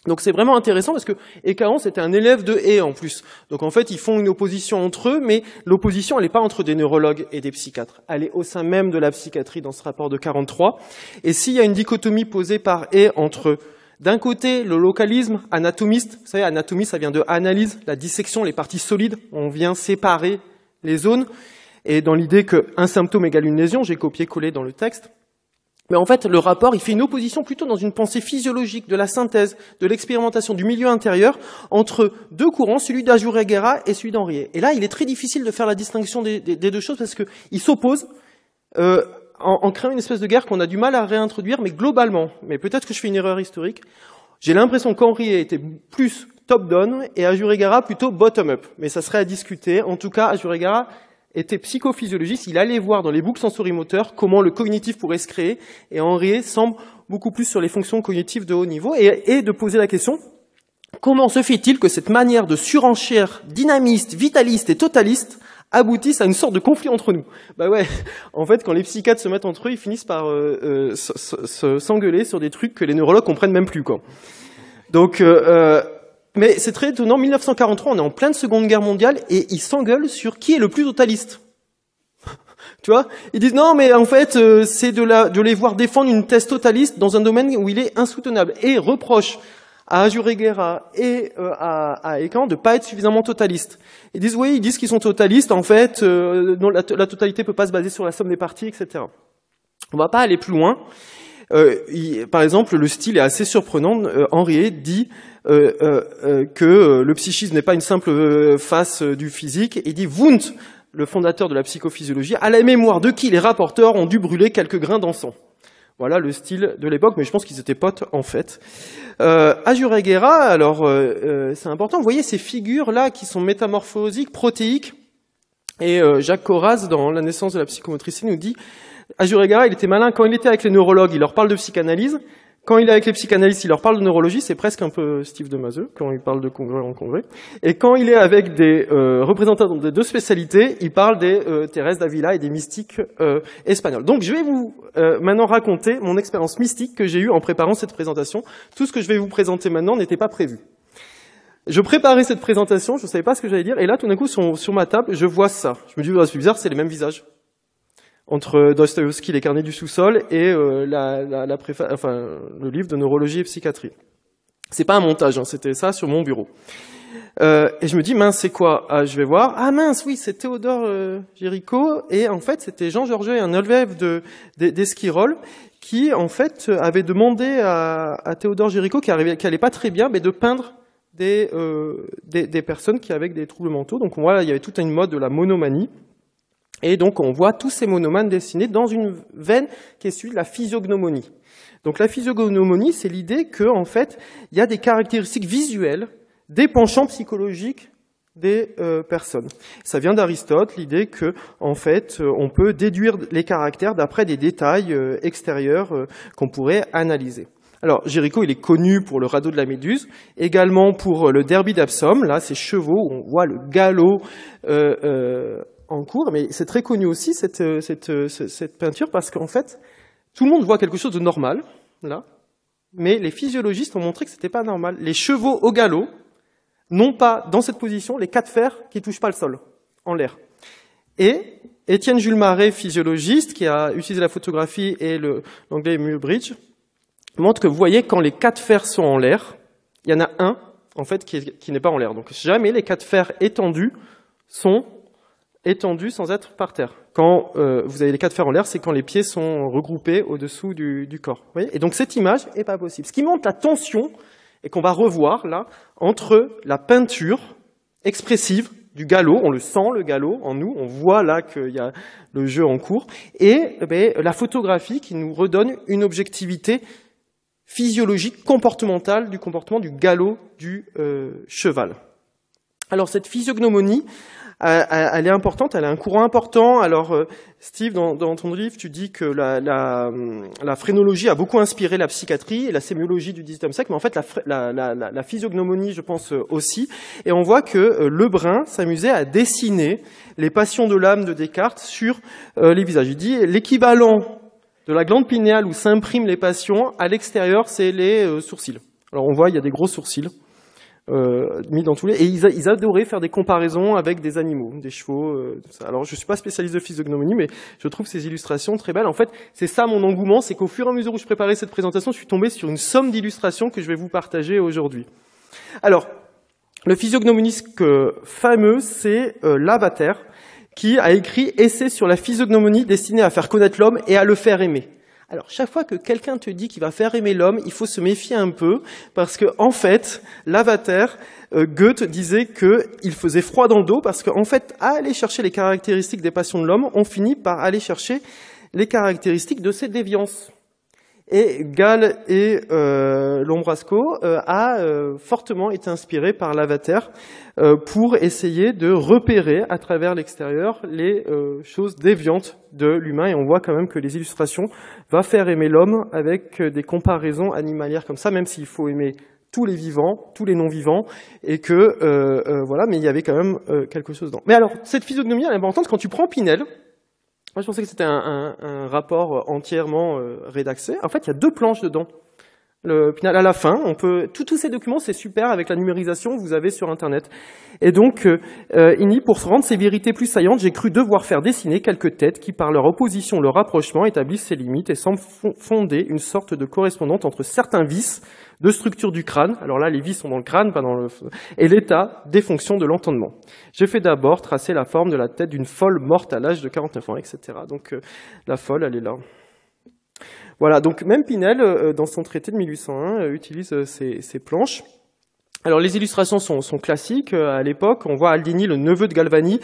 Donc c'est vraiment intéressant parce que Écaron, c'était un élève de Hay en plus. Donc en fait, ils font une opposition entre eux, mais l'opposition, elle n'est pas entre des neurologues et des psychiatres. Elle est au sein même de la psychiatrie dans ce rapport de 43. Et s'il y a une dichotomie posée par Hay entre, d'un côté, le localisme anatomiste, vous savez, anatomie, ça vient de analyse, la dissection, les parties solides, on vient séparer les zones, et dans l'idée qu'un symptôme égale une lésion, j'ai copié-collé dans le texte. Mais en fait, le rapport, il fait une opposition plutôt dans une pensée physiologique de la synthèse, de l'expérimentation du milieu intérieur entre 2 courants, celui d'Ajurega et celui d'Henriet. Et là, il est très difficile de faire la distinction des 2 choses parce qu'ils s'opposent en créant une espèce de guerre qu'on a du mal à réintroduire, mais globalement. Mais peut-être que je fais une erreur historique. J'ai l'impression qu'Henriet était plus top-down et Ajurega plutôt bottom-up. Mais ça serait à discuter. En tout cas, Ajurega était psychophysiologiste, il allait voir dans les boucles sensorimoteurs comment le cognitif pourrait se créer, et Henriet semble beaucoup plus sur les fonctions cognitives de haut niveau, et de poser la question, comment se fait-il que cette manière de surenchère dynamiste, vitaliste et totaliste aboutisse à une sorte de conflit entre nous? Bah ouais, en fait, quand les psychiatres se mettent entre eux, ils finissent par s'engueuler sur des trucs que les neurologues comprennent même plus, quoi. Donc, mais c'est très étonnant, 1943, on est en pleine Seconde Guerre mondiale, et ils s'engueulent sur qui est le plus totaliste. Tu vois, ils disent non, mais en fait, c'est de les voir défendre une thèse totaliste dans un domaine où il est insoutenable, et reprochent à Ajurega et à Écaron de pas être suffisamment totaliste. Ils disent qu'ils sont totalistes, en fait, non, la totalité peut pas se baser sur la somme des parties, etc. On va pas aller plus loin. Par exemple, le style est assez surprenant. Henriet dit que le psychisme n'est pas une simple face du physique. Il dit Wundt, le fondateur de la psychophysiologie, à la mémoire de qui les rapporteurs ont dû brûler quelques grains d'encens. Voilà le style de l'époque, mais je pense qu'ils étaient potes en fait. Ajureguera, alors c'est important, vous voyez ces figures-là qui sont métamorphosiques, protéiques, et Jacques Corraz, dans La naissance de la psychomotricité, nous dit Ajureguera, il était malin, quand il était avec les neurologues, il leur parle de psychanalyse, quand il est avec les psychanalystes, il leur parle de neurologie, c'est presque un peu Steve Demazeux, quand il parle de congrès en congrès. Et quand il est avec des représentants de deux spécialités, il parle des Thérèse d'Avila et des mystiques espagnols. Donc je vais vous maintenant raconter mon expérience mystique que j'ai eue en préparant cette présentation. Tout ce que je vais vous présenter maintenant n'était pas prévu. Je préparais cette présentation, je ne savais pas ce que j'allais dire, et là tout d'un coup sur ma table, je vois ça. Je me dis, c'est bizarre, c'est les mêmes visages. Entre Dostoïevski, Les carnets du sous-sol, et le livre de neurologie et psychiatrie. C'est pas un montage, hein, c'était ça sur mon bureau. Et je me dis, mince, c'est quoi? Je vais voir. Ah mince, oui, c'est Théodore Géricault, et en fait, c'était Jean Georget, un élève d'Esquirol, qui en fait avait demandé à Théodore Géricault, qui allait pas très bien, mais de peindre des personnes qui avaient des troubles mentaux. Donc voilà, il y avait toute une mode de la monomanie. Et donc, on voit tous ces monomanes dessinés dans une veine qui est suivie de la physiognomonie. Donc, la physiognomonie, c'est l'idée que, en fait, il y a des caractéristiques visuelles des penchants psychologiques des personnes. Ça vient d'Aristote, l'idée que, en fait, on peut déduire les caractères d'après des détails extérieurs qu'on pourrait analyser. Alors, Géricault, il est connu pour le radeau de la Méduse, également pour le derby d'Absum. Là, ces chevaux, où on voit le galop en cours, mais c'est très connu aussi cette peinture parce qu'en fait, tout le monde voit quelque chose de normal, là, mais les physiologistes ont montré que c'était pas normal. Les chevaux au galop n'ont pas, dans cette position, les quatre fers qui touchent pas le sol, en l'air. Et Étienne Jules Marais, physiologiste, qui a utilisé la photographie et l'anglais Muybridge, montre que vous voyez, quand les quatre fers sont en l'air, il y en a un, en fait, qui n'est pas en l'air. Donc jamais les quatre fers étendus sont étendu sans être par terre. Quand vous avez les quatre fers en l'air, c'est quand les pieds sont regroupés au-dessous du corps. Vous voyez ? Et donc cette image n'est pas possible. Ce qui montre la tension, et qu'on va revoir là, entre la peinture expressive du galop, on le sent le galop en nous, on voit là qu'il y a le jeu en cours, et la photographie qui nous redonne une objectivité physiologique, comportementale du comportement du galop du cheval. Alors cette physiognomonie, elle est importante, elle a un courant important. Alors, Steve, dans ton livre, tu dis que la phrénologie a beaucoup inspiré la psychiatrie et la sémiologie du XVIIIe siècle, mais en fait, la physiognomonie, je pense aussi. Et on voit que Lebrun s'amusait à dessiner les passions de l'âme de Descartes sur les visages. Il dit l'équivalent de la glande pinéale où s'impriment les passions, à l'extérieur, c'est les sourcils. Alors, on voit, il y a des gros sourcils. Mis dans tous les... Et ils adoraient faire des comparaisons avec des animaux, des chevaux, tout ça. Alors, je suis pas spécialiste de physiognomonie, mais je trouve ces illustrations très belles. En fait, c'est ça mon engouement, c'est qu'au fur et à mesure où je préparais cette présentation, je suis tombé sur une somme d'illustrations que je vais vous partager aujourd'hui. Alors, le physiognomoniste fameux, c'est Lavater, qui a écrit « Essai sur la physiognomonie destiné à faire connaître l'homme et à le faire aimer ». Alors, chaque fois que quelqu'un te dit qu'il va faire aimer l'homme, il faut se méfier un peu, parce que, en fait, Lavater, Goethe disait qu'il faisait froid dans le dos, parce qu'en fait, à aller chercher les caractéristiques des passions de l'homme, on finit par aller chercher les caractéristiques de ses déviances. Et Gall et Lombrasco a fortement été inspiré par Lavater pour essayer de repérer à travers l'extérieur les choses déviantes de l'humain. Et on voit quand même que les illustrations vont faire aimer l'homme avec des comparaisons animalières comme ça, même s'il faut aimer tous les vivants, tous les non-vivants, et que voilà, mais il y avait quand même quelque chose dedans. Mais alors, cette physiognomie, elle est importante quand tu prends Pinel. Moi, je pensais que c'était un rapport entièrement rédaxé. En fait, il y a 2 planches dedans. Le Pinel, à la fin, on peut... Tous ces documents, c'est super avec la numérisation que vous avez sur Internet. Et donc, il dit, pour rendre ces vérités plus saillantes, j'ai cru devoir faire dessiner quelques têtes qui, par leur opposition, leur rapprochement, établissent ces limites et semblent fonder une sorte de correspondance entre certains vices de structure du crâne, alors là les vis sont dans le crâne, pas dans le... et l'état des fonctions de l'entendement. J'ai fait d'abord tracer la forme de la tête d'une folle morte à l'âge de 49 ans, etc. Donc la folle, elle est là. Voilà, donc même Pinel, dans son traité de 1801, utilise ces planches. Alors les illustrations sont classiques. À l'époque, on voit Aldini, le neveu de Galvani.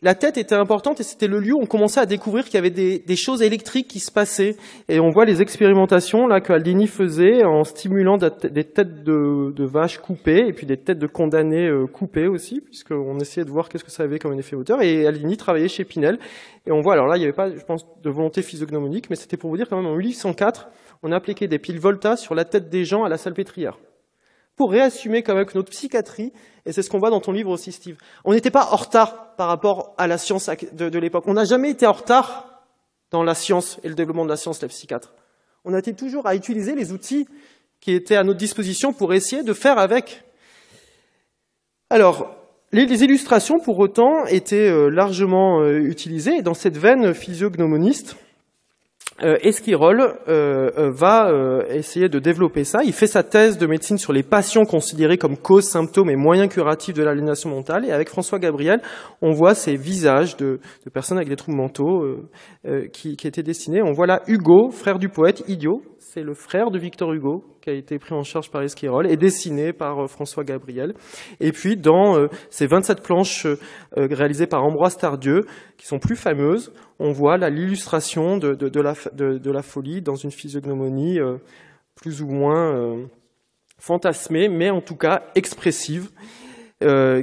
La tête était importante et c'était le lieu où on commençait à découvrir qu'il y avait des choses électriques qui se passaient. Et on voit les expérimentations là que Aldini faisait en stimulant des têtes de vaches coupées et puis des têtes de condamnés coupées aussi, puisqu'on essayait de voir qu'est-ce que ça avait comme un effet moteur. Et Aldini travaillait chez Pinel. Et on voit, alors là, il n'y avait pas, je pense, de volonté physiognomonique, mais c'était pour vous dire quand même, en 1804, on a appliqué des piles Volta sur la tête des gens à la salpêtrière, pour réassumer quand même que notre psychiatrie, et c'est ce qu'on voit dans ton livre aussi, Steve, on n'était pas en retard par rapport à la science de l'époque. On n'a jamais été en retard dans la science et le développement de la science, les psychiatres. On a été toujours à utiliser les outils qui étaient à notre disposition pour essayer de faire avec. Alors, les illustrations, pour autant, étaient largement utilisées, et dans cette veine physiognomoniste, Esquirol va essayer de développer ça. Il fait sa thèse de médecine sur les patients considérés comme cause, symptômes et moyens curatifs de l'aliénation mentale. Et avec François Gabriel, on voit ces visages de personnes avec des troubles mentaux qui étaient dessinés. On voit là Hugo, frère du poète, idiot. C'est le frère de Victor Hugo qui a été pris en charge par Esquirol et dessiné par François Gabriel. Et puis dans ces 27 planches réalisées par Ambroise Tardieu, qui sont plus fameuses, on voit l'illustration de la folie dans une physiognomonie plus ou moins fantasmée, mais en tout cas expressive,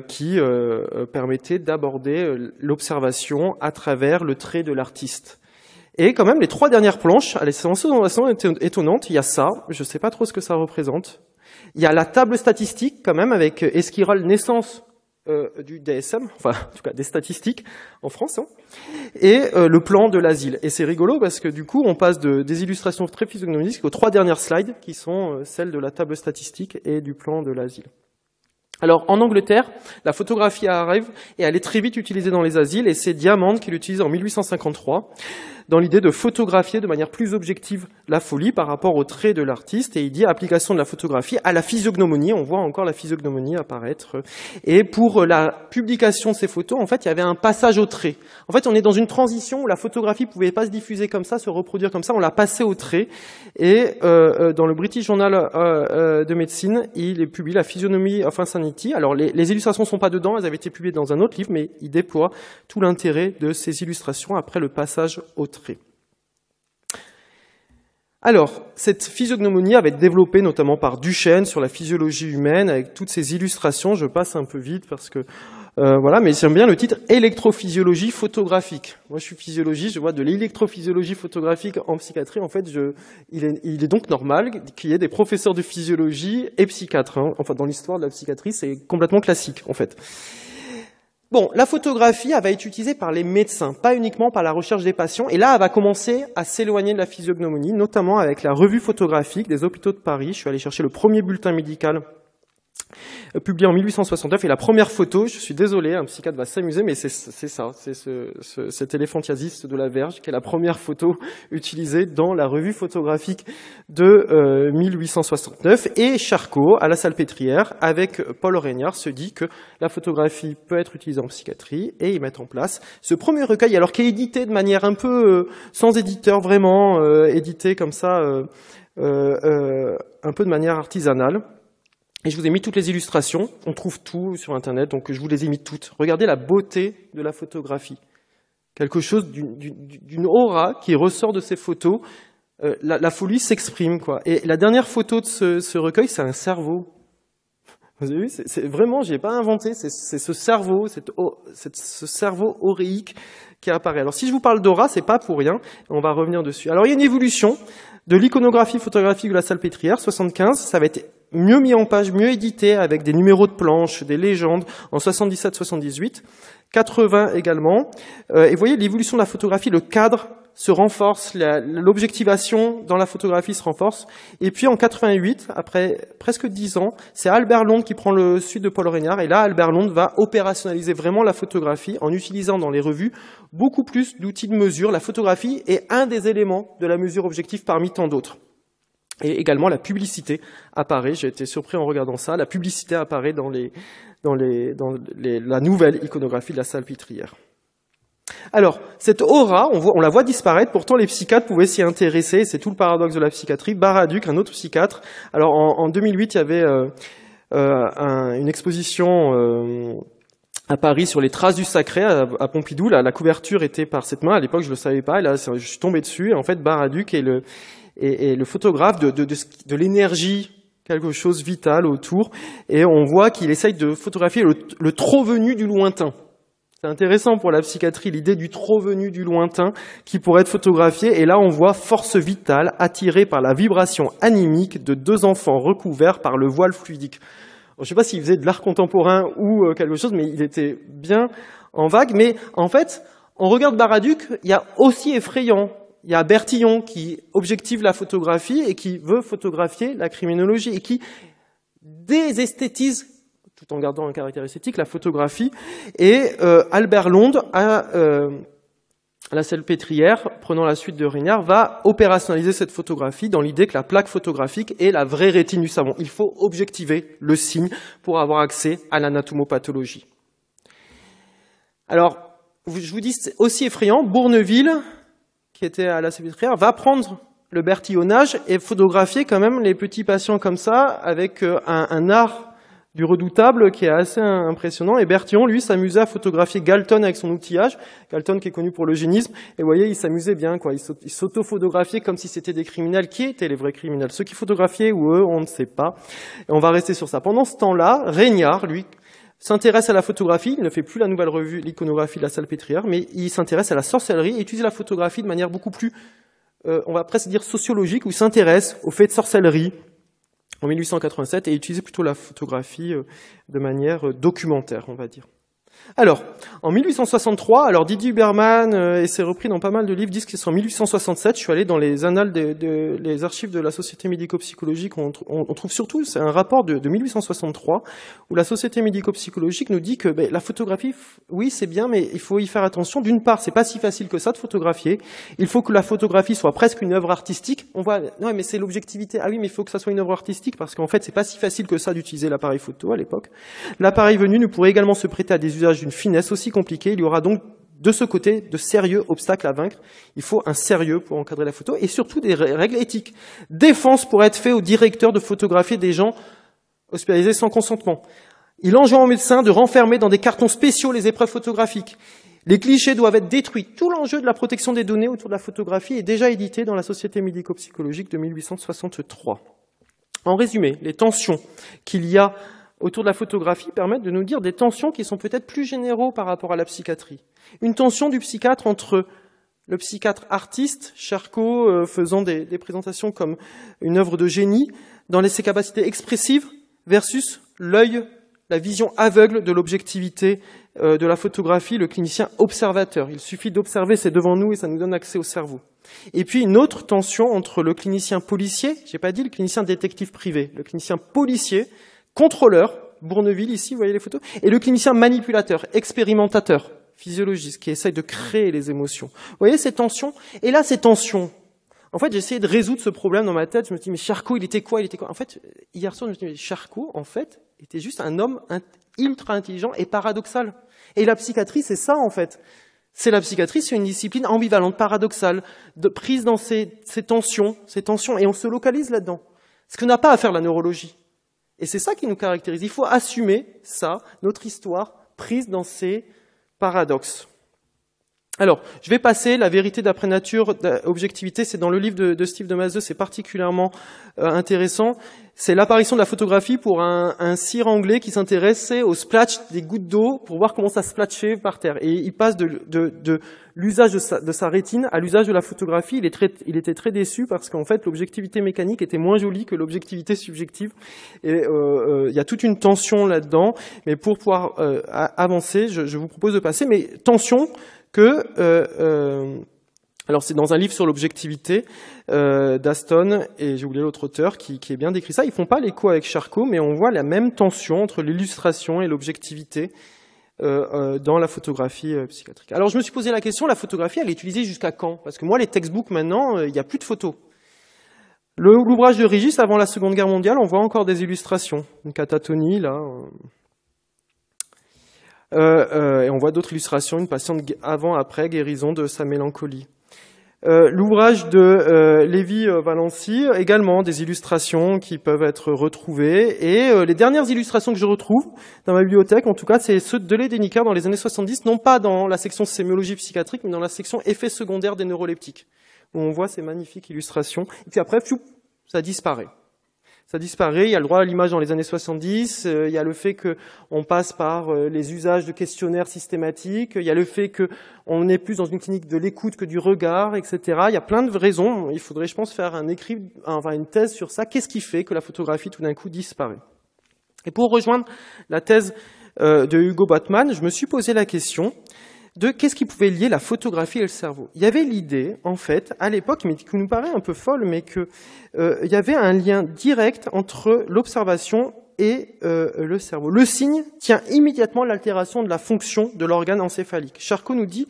qui permettait d'aborder l'observation à travers le trait de l'artiste. Et quand même, les 3 dernières planches, elles sont étonnantes. Il y a ça, je ne sais pas trop ce que ça représente. Il y a la table statistique, quand même, avec Esquirol, naissance du DSM, enfin, en tout cas, des statistiques en France, hein, et le plan de l'asile. Et c'est rigolo parce que, du coup, on passe des illustrations très physiognomiques aux 3 dernières slides, qui sont celles de la table statistique et du plan de l'asile. Alors, en Angleterre, la photographie arrive et elle est très vite utilisée dans les asiles, et c'est Diamond qui l'utilise en 1853, dans l'idée de photographier de manière plus objective la folie par rapport au trait de l'artiste, et il dit application de la photographie à la physiognomonie. On voit encore la physiognomonie apparaître. Et pour la publication de ces photos, en fait, il y avait un passage au trait. En fait, on est dans une transition où la photographie pouvait pas se diffuser comme ça, se reproduire comme ça, on l'a passé au trait. Et dans le British Journal de Médecine, il publie la Physiognomy of Insanity. Alors, les illustrations sont pas dedans, elles avaient été publiées dans un autre livre, mais il déploie tout l'intérêt de ces illustrations après le passage au trait. Alors, cette physiognomonie avait été développée notamment par Duchesne sur la physiologie humaine, avec toutes ces illustrations. Je passe un peu vite parce que voilà, mais j'aime bien le titre électrophysiologie photographique. Moi, je suis physiologiste, je vois de l'électrophysiologie photographique en psychiatrie. En fait, il est donc normal qu'il y ait des professeurs de physiologie et psychiatres. Hein. Enfin, dans l'histoire de la psychiatrie, c'est complètement classique, en fait. Bon, la photographie, elle va être utilisée par les médecins, pas uniquement par la recherche des patients. Et là, elle va commencer à s'éloigner de la physiognomonie, notamment avec la revue photographique des hôpitaux de Paris. Je suis allé chercher le premier bulletin médical publié en 1869, et la première photo, je suis désolé, un psychiatre va s'amuser, mais c'est ça, c'est cet éléphantiasis de la Verge, qui est la première photo utilisée dans la revue photographique de 1869, et Charcot, à la Salpêtrière, avec Paul Regnard, se dit que la photographie peut être utilisée en psychiatrie, et ils mettent en place ce premier recueil, alors qui est édité de manière un peu sans éditeur, vraiment édité comme ça, un peu de manière artisanale. Et je vous ai mis toutes les illustrations, on trouve tout sur Internet, donc je vous les ai mis toutes. Regardez la beauté de la photographie. Quelque chose d'une aura qui ressort de ces photos. La folie s'exprime, quoi. Et la dernière photo de ce recueil, c'est un cerveau. Vous avez vu, c'est vraiment, j'ai pas inventé, c'est ce cerveau, ce cerveau auréique qui apparaît. Alors si je vous parle d'aura, c'est pas pour rien, on va revenir dessus. Alors il y a une évolution de l'iconographie photographique de la Salpêtrière, 75, ça va être mieux mis en page, mieux édité, avec des numéros de planches, des légendes, en 77-78, 80 également. Et vous voyez, l'évolution de la photographie, le cadre se renforce, l'objectivation dans la photographie se renforce. Et puis en 88, après presque 10 ans, c'est Albert Londres qui prend le suite de Paul Regnard. Et là, Albert Londres va opérationnaliser vraiment la photographie en utilisant dans les revues beaucoup plus d'outils de mesure. La photographie est un des éléments de la mesure objective parmi tant d'autres. Et également la publicité apparaît, j'ai été surpris en regardant ça, la publicité apparaît dans la nouvelle iconographie de la Salpêtrière. Alors, cette aura, on la voit disparaître, pourtant les psychiatres pouvaient s'y intéresser, c'est tout le paradoxe de la psychiatrie. Baraduc, un autre psychiatre, alors en 2008, il y avait une exposition à Paris sur les traces du sacré à Pompidou. La couverture était par cette main, à l'époque je le savais pas, et là je suis tombé dessus, et en fait Baraduc est le photographe de l'énergie, quelque chose vital autour, et on voit qu'il essaye de photographier le trop venu du lointain. C'est intéressant pour la psychiatrie, l'idée du trop venu du lointain qui pourrait être photographié. Et là, on voit force vitale attirée par la vibration animique de deux enfants recouverts par le voile fluidique. Je ne sais pas s'il faisait de l'art contemporain ou quelque chose, mais il était bien en vague. Mais en fait, on regarde Baraduc, il y a aussi effrayant. Il y a Bertillon qui objective la photographie et qui veut photographier la criminologie et qui désesthétise, tout en gardant un caractère esthétique, la photographie. Et Albert Londe, à la Salpêtrière, prenant la suite de Rignard, va opérationnaliser cette photographie dans l'idée que la plaque photographique est la vraie rétine du savant. Il faut objectiver le signe pour avoir accès à l'anatomopathologie. Alors, je vous dis, c'est aussi effrayant, Bourneville, qui était à la Salpêtrière, va prendre le bertillonnage et photographier quand même les petits patients comme ça, avec un art du redoutable qui est assez impressionnant. Et Bertillon, lui, s'amusait à photographier Galton avec son outillage. Galton qui est connu pour l'eugénisme. Et vous voyez, il s'amusait bien, quoi. Il s'auto-photographiait comme si c'était des criminels. Qui étaient les vrais criminels? Ceux qui photographiaient ou eux, on ne sait pas. Et on va rester sur ça. Pendant ce temps-là, Régnard, lui, s'intéresse à la photographie. Il ne fait plus la nouvelle revue, l'iconographie de la Salpêtrière, mais il s'intéresse à la sorcellerie et utilise la photographie de manière beaucoup plus, on va presque dire sociologique, où il s'intéresse aux faits de sorcellerie en 1887 et utilisait plutôt la photographie de manière documentaire, on va dire. Alors, en 1863, alors Didier Huberman, et c'est repris dans pas mal de livres, disent que c'est en 1867, je suis allé dans les annales les archives de la Société médico-psychologique, on trouve surtout, c'est un rapport de 1863, où la Société médico-psychologique nous dit que la photographie, oui c'est bien, mais il faut y faire attention. D'une part, c'est pas si facile que ça de photographier, il faut que la photographie soit presque une œuvre artistique. On voit, non mais c'est l'objectivité, ah oui mais il faut que ça soit une œuvre artistique, parce qu'en fait c'est pas si facile que ça d'utiliser l'appareil photo à l'époque. L'appareil venu ne pourrait également se prêter à des usages d'une finesse aussi compliquée. Il y aura donc de ce côté de sérieux obstacles à vaincre. Il faut un sérieux pour encadrer la photo et surtout des règles éthiques. Défense pour être fait au directeur de photographier des gens hospitalisés sans consentement. Il enjoint aux médecins de renfermer dans des cartons spéciaux les épreuves photographiques. Les clichés doivent être détruits. Tout l'enjeu de la protection des données autour de la photographie est déjà édité dans la Société médico-psychologique de 1863. En résumé, les tensions qu'il y a autour de la photographie permettent de nous dire des tensions qui sont peut-être plus généraux par rapport à la psychiatrie. Une tension du psychiatre entre le psychiatre artiste, Charcot faisant des présentations comme une œuvre de génie, dans ses capacités expressives, versus l'œil, la vision aveugle de l'objectivité de la photographie, le clinicien observateur. Il suffit d'observer, c'est devant nous et ça nous donne accès au cerveau. Et puis une autre tension entre le clinicien policier, j'ai pas dit le clinicien détective privé, le clinicien policier, contrôleur, Bourneville ici, vous voyez les photos, et le clinicien manipulateur, expérimentateur, physiologiste, qui essaye de créer les émotions. Vous voyez ces tensions? Et là, ces tensions, en fait, j'ai essayé de résoudre ce problème dans ma tête. Je me suis dit, mais Charcot, il était quoi? En fait, hier soir, je me suis dit, mais Charcot, en fait, était juste un homme ultra intelligent et paradoxal. Et la psychiatrie, c'est ça, en fait. La psychiatrie, c'est une discipline ambivalente, paradoxale, prise dans ces tensions, et on se localise là-dedans. Ce que n'a pas à faire la neurologie. Et c'est ça qui nous caractérise. Il faut assumer ça, notre histoire, prise dans ces paradoxes. Alors, je vais passer la vérité d'après nature, objectivité, c'est dans le livre de Steve de Mazeux, c'est particulièrement intéressant. C'est l'apparition de la photographie pour un cire anglais qui s'intéressait au splatch des gouttes d'eau pour voir comment ça splatchait par terre. Et il passe de l'usage de sa rétine à l'usage de la photographie. Il était très déçu parce qu'en fait, l'objectivité mécanique était moins jolie que l'objectivité subjective. Et il y a toute une tension là-dedans. Mais pour pouvoir avancer, je vous propose de passer. Mais tension alors c'est dans un livre sur l'objectivité d'Aston, et j'ai oublié l'autre auteur qui est bien décrit ça. Ils font pas l'écho avec Charcot, mais on voit la même tension entre l'illustration et l'objectivité dans la photographie psychiatrique. Alors je me suis posé la question, la photographie, elle est utilisée jusqu'à quand? Parce que moi, les textbooks maintenant, il n'y a plus de photos. L'ouvrage de Régis, avant la Seconde Guerre mondiale, on voit encore des illustrations. Une catatonie, là. Et on voit d'autres illustrations, une patiente avant-après guérison de sa mélancolie. L'ouvrage de Lévy-Valency, également des illustrations qui peuvent être retrouvées. Et les dernières illustrations que je retrouve dans ma bibliothèque, en tout cas, c'est ceux de Ledenecker dans les années 70, non pas dans la section sémiologie psychiatrique, mais dans la section effets secondaires des neuroleptiques, où on voit ces magnifiques illustrations. Et puis après, ça disparaît. Ça disparaît, il y a le droit à l'image dans les années 70, il y a le fait qu'on passe par les usages de questionnaires systématiques, il y a le fait qu'on est plus dans une clinique de l'écoute que du regard, etc. Il y a plein de raisons, il faudrait, je pense, faire une thèse sur ça. Qu'est-ce qui fait que la photographie, tout d'un coup, disparaît? Et pour rejoindre la thèse de Hugo Botman, je me suis posé la question de qu'est-ce qui pouvait lier la photographie et le cerveau. Il y avait l'idée, en fait, à l'époque, mais qui nous paraît un peu folle, mais que il y avait un lien direct entre l'observation et le cerveau. Le signe tient immédiatement à l'altération de la fonction de l'organe encéphalique. Charcot nous dit,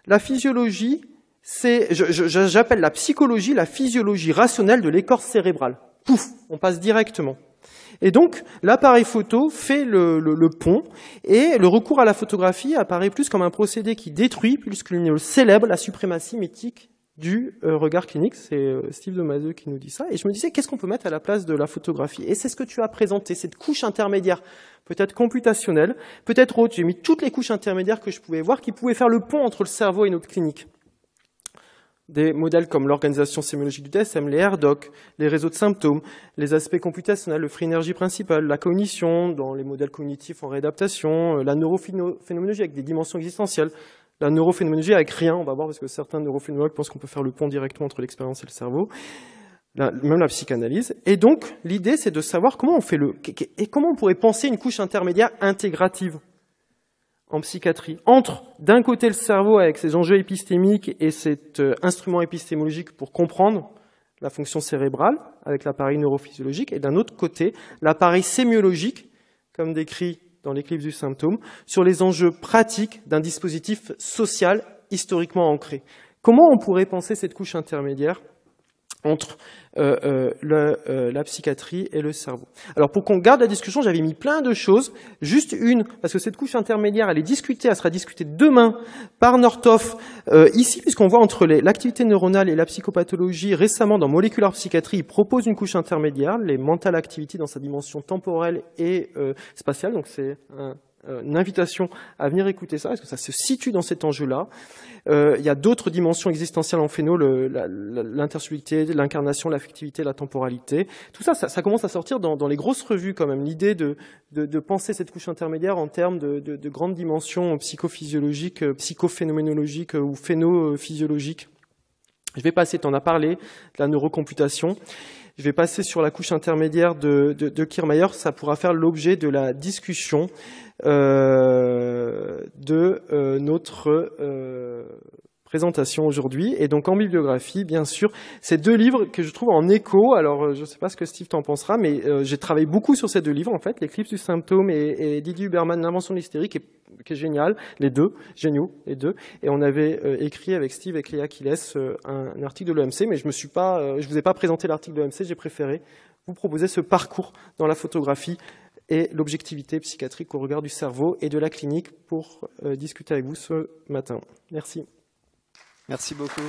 la physiologie, j'appelle la psychologie la physiologie rationnelle de l'écorce cérébrale. Pouf, on passe directement. Et donc, l'appareil photo fait le pont, et le recours à la photographie apparaît plus comme un procédé qui détruit, plus qu'il ne célèbre la suprématie mythique du regard clinique. C'est Steve Demaseux qui nous dit ça. Et je me disais, qu'est-ce qu'on peut mettre à la place de la photographie? Et c'est ce que tu as présenté, cette couche intermédiaire, peut-être computationnelle, peut-être autre. J'ai mis toutes les couches intermédiaires que je pouvais voir, qui pouvaient faire le pont entre le cerveau et notre clinique. Des modèles comme l'organisation sémiologique du DSM, les RDoC, les réseaux de symptômes, les aspects computationnels, le free energy principal, la cognition dans les modèles cognitifs en réadaptation, la neurophénoménologie avec des dimensions existentielles, la neurophénoménologie avec rien, on va voir parce que certains neurophénoménologues pensent qu'on peut faire le pont directement entre l'expérience et le cerveau, même la psychanalyse. Et donc, l'idée, c'est de savoir comment on fait et comment on pourrait penser une couche intermédiaire intégrative en psychiatrie, entre d'un côté le cerveau avec ses enjeux épistémiques et cet instrument épistémologique pour comprendre la fonction cérébrale avec l'appareil neurophysiologique, et d'un autre côté l'appareil sémiologique, comme décrit dans l'éclipse du symptôme, sur les enjeux pratiques d'un dispositif social historiquement ancré. Comment on pourrait penser cette couche intermédiaire entre la psychiatrie et le cerveau. Alors pour qu'on garde la discussion, j'avais mis plein de choses, juste une, parce que cette couche intermédiaire, elle sera discutée demain par Northoff, ici, puisqu'on voit entre l'activité neuronale et la psychopathologie, récemment dans Molecular Psychiatry, il propose une couche intermédiaire, les mental activity dans sa dimension temporelle et spatiale, donc c'est une invitation à venir écouter ça, parce que ça se situe dans cet enjeu-là. Il y a d'autres dimensions existentielles en phéno, l'intersubjectivité, l'incarnation, l'affectivité, la temporalité. Tout ça, ça commence à sortir dans les grosses revues quand même. L'idée de penser cette couche intermédiaire en termes de grandes dimensions psychophysiologiques, psychophénoménologiques ou phénophysiologiques. Je vais passer, tu en as parlé, de la neurocomputation. Je vais passer sur la couche intermédiaire de Kiermaier. Ça pourra faire l'objet de la discussion de notre présentation aujourd'hui. Et donc en bibliographie, bien sûr, ces deux livres que je trouve en écho. Alors, je ne sais pas ce que Steve t'en pensera, mais j'ai travaillé beaucoup sur ces deux livres, en fait, l'éclipse du symptôme et Didier Huberman, l'invention de l'hystérie, qui est génial, les deux, géniaux, les deux. Et on avait écrit avec Steve et Cléa Quiles un article de l'OMC, mais je vous ai pas présenté l'article de l'OMC, j'ai préféré vous proposer ce parcours dans la photographie et l'objectivité psychiatrique au regard du cerveau et de la clinique pour discuter avec vous ce matin. Merci. Merci beaucoup.